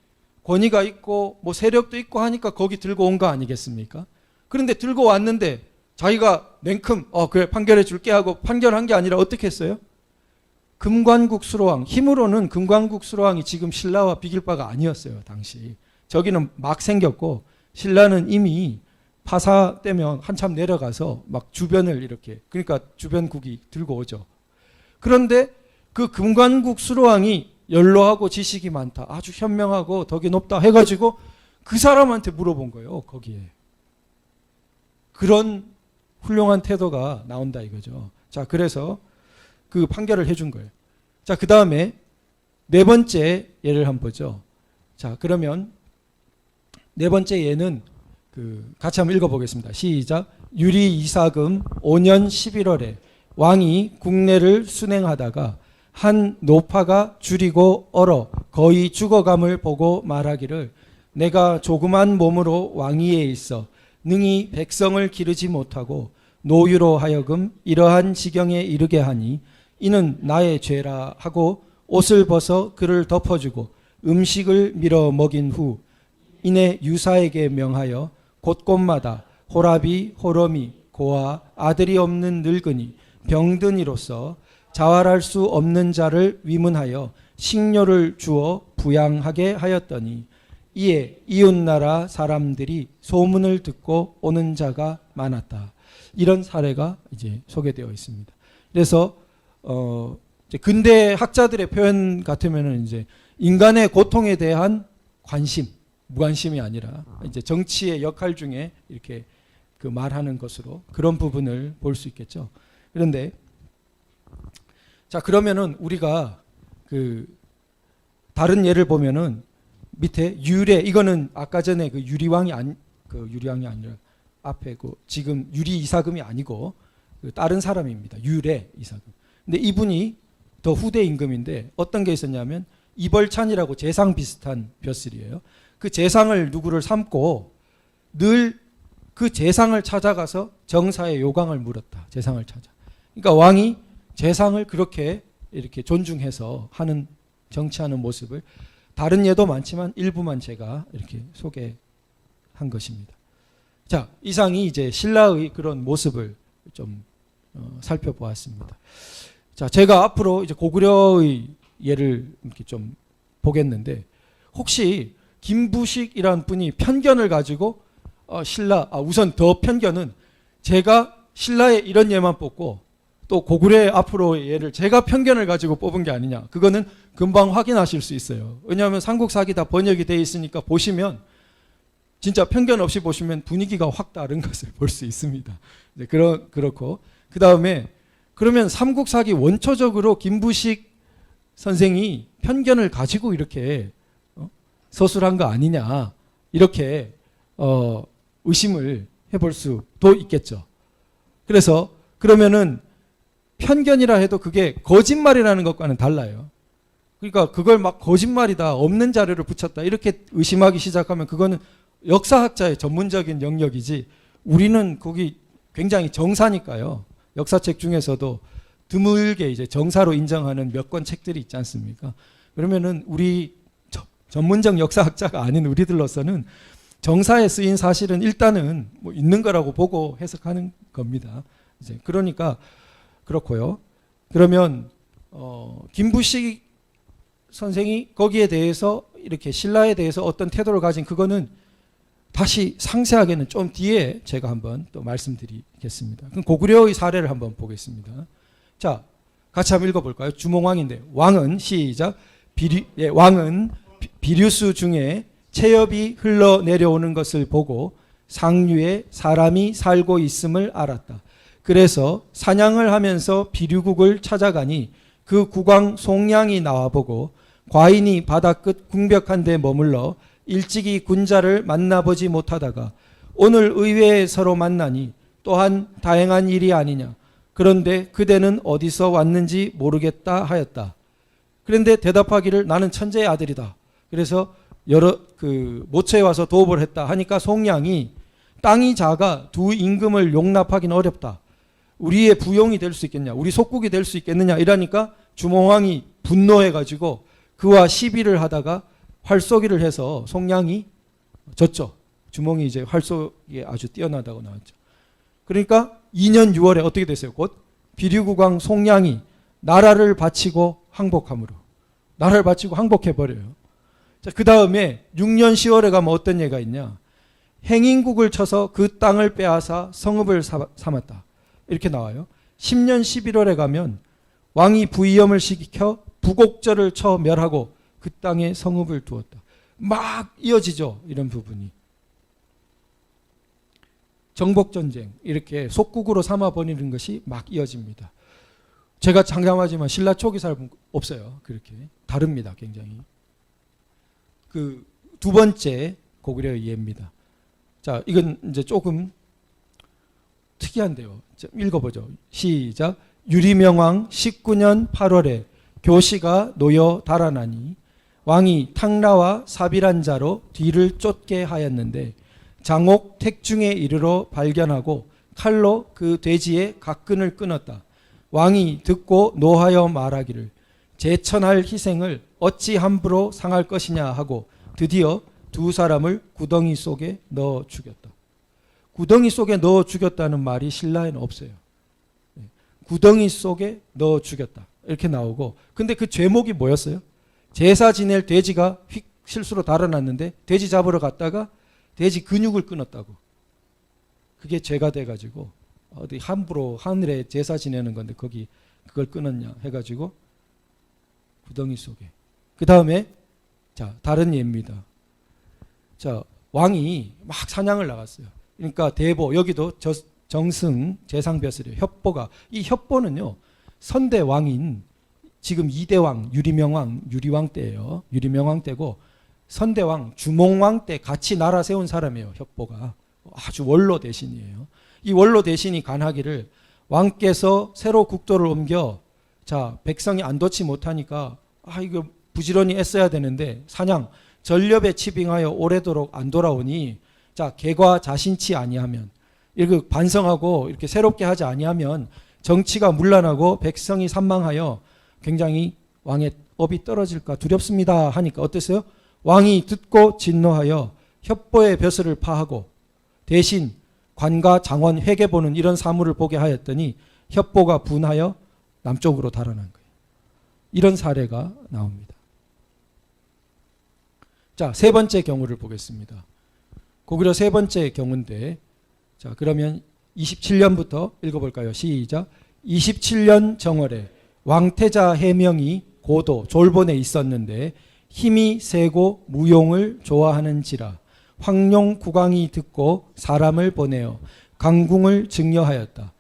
권위가 있고 뭐 세력도 있고 하니까 거기 들고 온 거 아니겠습니까? 그런데 들고 왔는데 자기가 냉큼 그래 판결해 줄게 하고 판결한 게 아니라 어떻게 했어요? 금관국 수로왕, 힘으로는 금관국 수로왕이 지금 신라와 비길 바가 아니었어요. 당시 저기는 막 생겼고 신라는 이미 파사 때면 한참 내려가서 막 주변을 이렇게, 그러니까 주변국이 들고 오죠. 그런데 그 금관국 수로왕이 연로하고 지식이 많다, 아주 현명하고 덕이 높다 해가지고 그 사람한테 물어본 거예요. 거기에 그런 훌륭한 태도가 나온다 이거죠. 자, 그래서 그 판결을 해준 거예요. 자, 그 다음에 네 번째 예를 한번 보죠. 자, 그러면 네 번째 예는 같이 한번 읽어보겠습니다. 시작. 유리 이사금 5년 11월에 왕이 국내를 순행하다가 한 노파가 줄이고 얼어 거의 죽어감을 보고 말하기를 내가 조그만 몸으로 왕위에 있어 능히 백성을 기르지 못하고 노유로 하여금 이러한 지경에 이르게 하니 이는 나의 죄라 하고 옷을 벗어 그를 덮어주고 음식을 밀어 먹인 후 이내 유사에게 명하여 곳곳마다 호라비, 호러미, 고아, 아들이 없는 늙은이, 병든이로서 자활할 수 없는 자를 위문하여 식료를 주어 부양하게 하였더니 이에 이웃나라 사람들이 소문을 듣고 오는 자가 많았다. 이런 사례가 이제 소개되어 있습니다. 그래서 이제 근대 학자들의 표현 같으면은 이제 인간의 고통에 대한 관심, 무관심이 아니라 이제 정치의 역할 중에 이렇게 그 말하는 것으로 그런 부분을 볼 수 있겠죠. 그런데 자, 그러면은 우리가 그 다른 예를 보면은 밑에 유래, 이거는 아까 전에 그 유리왕이 아니라 앞에 그 지금 유리 이사금이 아니고 그 다른 사람입니다. 유래 이사금. 근데 이분이 더 후대 임금인데 어떤 게 있었냐면 이벌찬이라고 재상 비슷한 벼슬이에요. 그 재상을 누구를 삼고 늘 그 재상을 찾아가서 정사의 요강을 물었다. 재상을 찾아. 그러니까 왕이 재상을 그렇게 이렇게 존중해서 하는 정치하는 모습을 다른 예도 많지만 일부만 제가 이렇게 소개한 것입니다. 자, 이상이 이제 신라의 그런 모습을 좀 살펴보았습니다. 자, 제가 앞으로 이제 고구려의 예를 이렇게 좀 보겠는데 혹시 김부식이라는 분이 편견을 가지고 우선 더 편견은 제가 신라의 이런 예만 뽑고 또 고구려의 앞으로의 예를 제가 편견을 가지고 뽑은 게 아니냐. 그거는 금방 확인하실 수 있어요. 왜냐하면 삼국사기 다 번역이 되어 있으니까 보시면 진짜 편견 없이 보시면 분위기가 확 다른 것을 볼 수 있습니다. 네, 그렇고 그 다음에 그러면 삼국사기 원초적으로 김부식 선생이 편견을 가지고 이렇게 서술한 거 아니냐 이렇게 의심을 해볼 수도 있겠죠. 그래서 그러면은 편견이라 해도 그게 거짓말이라는 것과는 달라요. 그러니까 그걸 막 거짓말이다, 없는 자료를 붙였다 이렇게 의심하기 시작하면 그거는 역사학자의 전문적인 영역이지 우리는 거기 굉장히 정사니까요. 역사책 중에서도 드물게 이제 정사로 인정하는 몇 권 책들이 있지 않습니까? 그러면은 우리 전문적 역사학자가 아닌 우리들로서는 정사에 쓰인 사실은 일단은 뭐 있는 거라고 보고 해석하는 겁니다. 이제 그러니까 그렇고요. 그러면 김부식 선생이 거기에 대해서 이렇게 신라에 대해서 어떤 태도를 가진 그거는 다시 상세하게는 좀 뒤에 제가 한번 또 말씀드리겠습니다. 그럼 고구려의 사례를 한번 보겠습니다. 자, 같이 한번 읽어볼까요? 주몽왕인데 왕은 시작 왕은 비류수 중에 체엽이 흘러내려오는 것을 보고 상류에 사람이 살고 있음을 알았다. 그래서 사냥을 하면서 비류국을 찾아가니 그 국왕 송량이 나와보고 과인이 바다 끝 궁벽한 데 머물러 일찍이 군자를 만나보지 못하다가 오늘 의회에 서로 만나니 또한 다행한 일이 아니냐. 그런데 그대는 어디서 왔는지 모르겠다 하였다. 그런데 대답하기를 나는 천재의 아들이다. 그래서 모처에 와서 도읍을 했다 하니까 송량이 땅이 작아 두 임금을 용납하기는 어렵다. 우리의 부용이 될 수 있겠냐, 우리 속국이 될 수 있겠느냐 이러니까 주몽왕이 분노해가지고 그와 시비를 하다가 활쏘기를 해서 송량이 졌죠. 주몽이 이제 활쏘기에 아주 뛰어나다고 나왔죠. 그러니까 2년 6월에 어떻게 됐어요? 곧 비류국왕 송량이 나라를 바치고 항복함으로 나라를 바치고 항복해버려요. 자, 그 다음에 6년 10월에 가면 어떤 예가 있냐. 행인국을 쳐서 그 땅을 빼앗아 성읍을 삼았다. 이렇게 나와요. 10년 11월에 가면 왕이 부위엄을 시켜 부곡절을 쳐 멸하고 그 땅에 성읍을 두었다. 막 이어지죠. 이런 부분이. 정복전쟁 이렇게 속국으로 삼아버리는 것이 막 이어집니다. 제가 장담하지만 신라 초기 사람 없어요. 그렇게 다릅니다. 굉장히. 그 두 번째 고구려의 예입니다. 자, 이건 이제 조금 특이한데요. 읽어보죠. 시작. 유리명왕 19년 8월에 교시가 놓여 달아나니 왕이 탕라와 사비란 자로 뒤를 쫓게 하였는데 장옥 택중에 이르러 발견하고 칼로 그 돼지의 각근을 끊었다. 왕이 듣고 노하여 말하기를 제천할 희생을 어찌 함부로 상할 것이냐 하고 드디어 두 사람을 구덩이 속에 넣어 죽였다. 구덩이 속에 넣어 죽였다는 말이 신라에는 없어요. 구덩이 속에 넣어 죽였다. 이렇게 나오고 근데 그 죄목이 뭐였어요? 제사 지낼 돼지가 휙 실수로 달아났는데 돼지 잡으러 갔다가 돼지 근육을 끊었다고. 그게 죄가 돼가지고 어디 함부로 하늘에 제사 지내는 건데 거기 그걸 끊었냐 해가지고 구덩이 속에. 그 다음에 자 다른 예입니다. 자 왕이 막 사냥을 나갔어요. 그러니까 대보 여기도 정승 재상벼슬이에요. 협보가 이 협보는요 선대 왕인 지금 2대 왕 유리명왕 유리왕 때예요. 유리명왕 때고 선대왕 주몽왕 때 같이 나라 세운 사람이에요. 협보가 아주 원로 대신이에요. 이 원로 대신이 간하기를 왕께서 새로 국도를 옮겨 자 백성이 안도치 못하니까 이거 부지런히 애써야 되는데 사냥 전렵에 치빙하여 오래도록 안 돌아오니 자 개과 자신치 아니하면 이렇게 반성하고 이렇게 새롭게 하지 아니하면 정치가 문란하고 백성이 산망하여 굉장히 왕의 업이 떨어질까 두렵습니다 하니까 어땠어요? 왕이 듣고 진노하여 협보의 벼슬을 파하고 대신 관과 장원 회계 보는 이런 사물을 보게 하였더니 협보가 분하여 남쪽으로 달아난 거예요. 이런 사례가 나옵니다. 자, 세 번째 경우를 보겠습니다. 고구려 세 번째 경우인데 자, 그러면 27년부터 읽어볼까요? 시작. 27년 정월에 왕태자 해명이 고도 졸본에 있었는데 힘이 세고 무용을 좋아하는지라 황룡 국왕이 듣고 사람을 보내어 강궁을 증여하였다.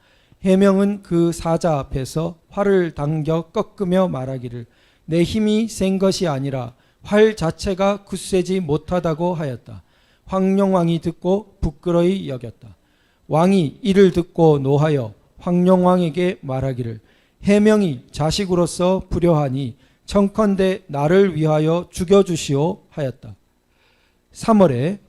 해명은 그 사자 앞에서 활을 당겨 꺾으며 말하기를 내 힘이 센 것이 아니라 활 자체가 굳세지 못하다고 하였다. 황룡왕이 듣고 부끄러이 여겼다. 왕이 이를 듣고 노하여 황룡왕에게 말하기를 해명이 자식으로서 불효하니 청컨대 나를 위하여 죽여주시오 하였다. 3월에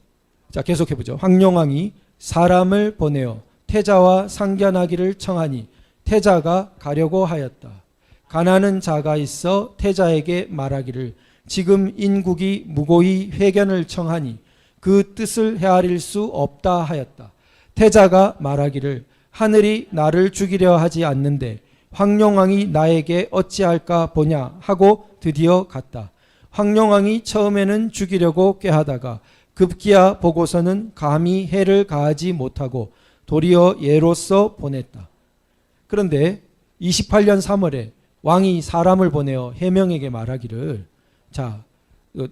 자 계속해보죠. 황룡왕이 사람을 보내어 태자와 상견하기를 청하니 태자가 가려고 하였다. 가나는 자가 있어 태자에게 말하기를 지금 인국이 무고히 회견을 청하니 그 뜻을 헤아릴 수 없다 하였다. 태자가 말하기를 하늘이 나를 죽이려 하지 않는데 황룡왕이 나에게 어찌할까 보냐 하고 드디어 갔다. 황룡왕이 처음에는 죽이려고 꾀하다가 급기야 보고서는 감히 해를 가하지 못하고 도리어 예로써 보냈다. 그런데 28년 3월에 왕이 사람을 보내어 해명에게 말하기를, 자,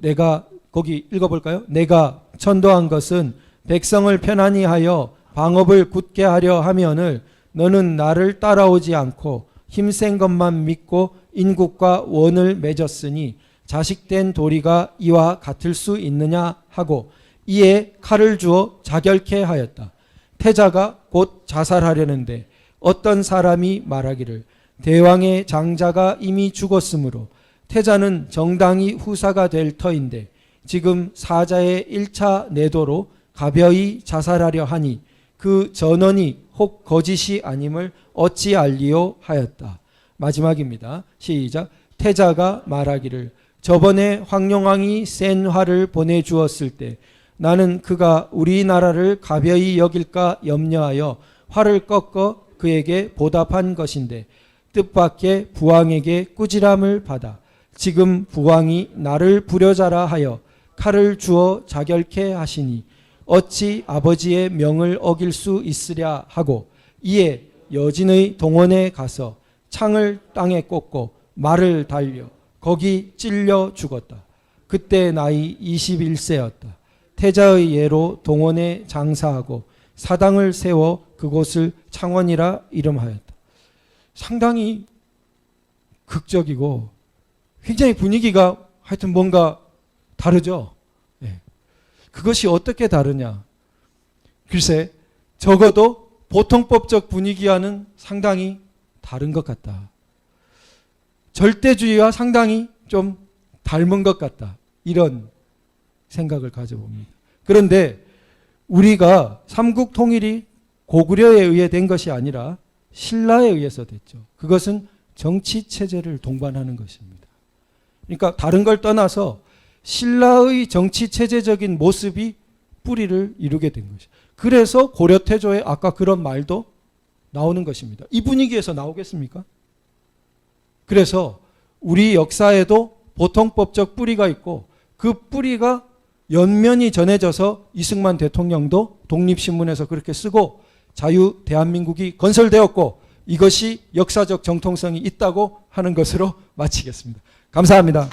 내가 거기 읽어볼까요? 내가 천도한 것은 백성을 편안히 하여 방업을 굳게 하려 하면을 너는 나를 따라오지 않고 힘센 것만 믿고 인국과 원을 맺었으니 자식된 도리가 이와 같을 수 있느냐 하고 이에 칼을 주어 자결케 하였다. 태자가 곧 자살하려는데 어떤 사람이 말하기를 대왕의 장자가 이미 죽었으므로 태자는 정당히 후사가 될 터인데 지금 사자의 1차 내도로 가벼이 자살하려 하니 그 전원이 혹 거짓이 아님을 어찌 알리요 하였다. 마지막입니다. 시작. 태자가 말하기를 저번에 황룡왕이 센 화를 보내주었을 때 나는 그가 우리나라를 가벼이 여길까 염려하여 화를 꺾어 그에게 보답한 것인데 뜻밖의 부왕에게 꾸지람을 받아 지금 부왕이 나를 불효자라 하여 칼을 주어 자결케 하시니 어찌 아버지의 명을 어길 수 있으랴 하고 이에 여진의 동원에 가서 창을 땅에 꽂고 말을 달려 거기 찔려 죽었다. 그때 나이 21세였다. 태자의 예로 동원에 장사하고 사당을 세워 그곳을 창원이라 이름하였다. 상당히 극적이고 굉장히 분위기가 하여튼 뭔가 다르죠. 예. 그것이 어떻게 다르냐? 글쎄 적어도 보통법적 분위기와는 상당히 다른 것 같다. 절대주의와 상당히 좀 닮은 것 같다. 이런 생각을 가져봅니다. 그런데 우리가 삼국 통일이 고구려에 의해 된 것이 아니라 신라에 의해서 됐죠. 그것은 정치 체제를 동반하는 것입니다. 그러니까 다른 걸 떠나서 신라의 정치 체제적인 모습이 뿌리를 이루게 된 것이죠. 그래서 고려태조의 아까 그런 말도 나오는 것입니다. 이 분위기에서 나오겠습니까? 그래서 우리 역사에도 보통법적 뿌리가 있고 그 뿌리가 연면이 전해져서 이승만 대통령도 독립신문에서 그렇게 쓰고 자유 대한민국이 건설되었고 이것이 역사적 정통성이 있다고 하는 것으로 마치겠습니다. 감사합니다.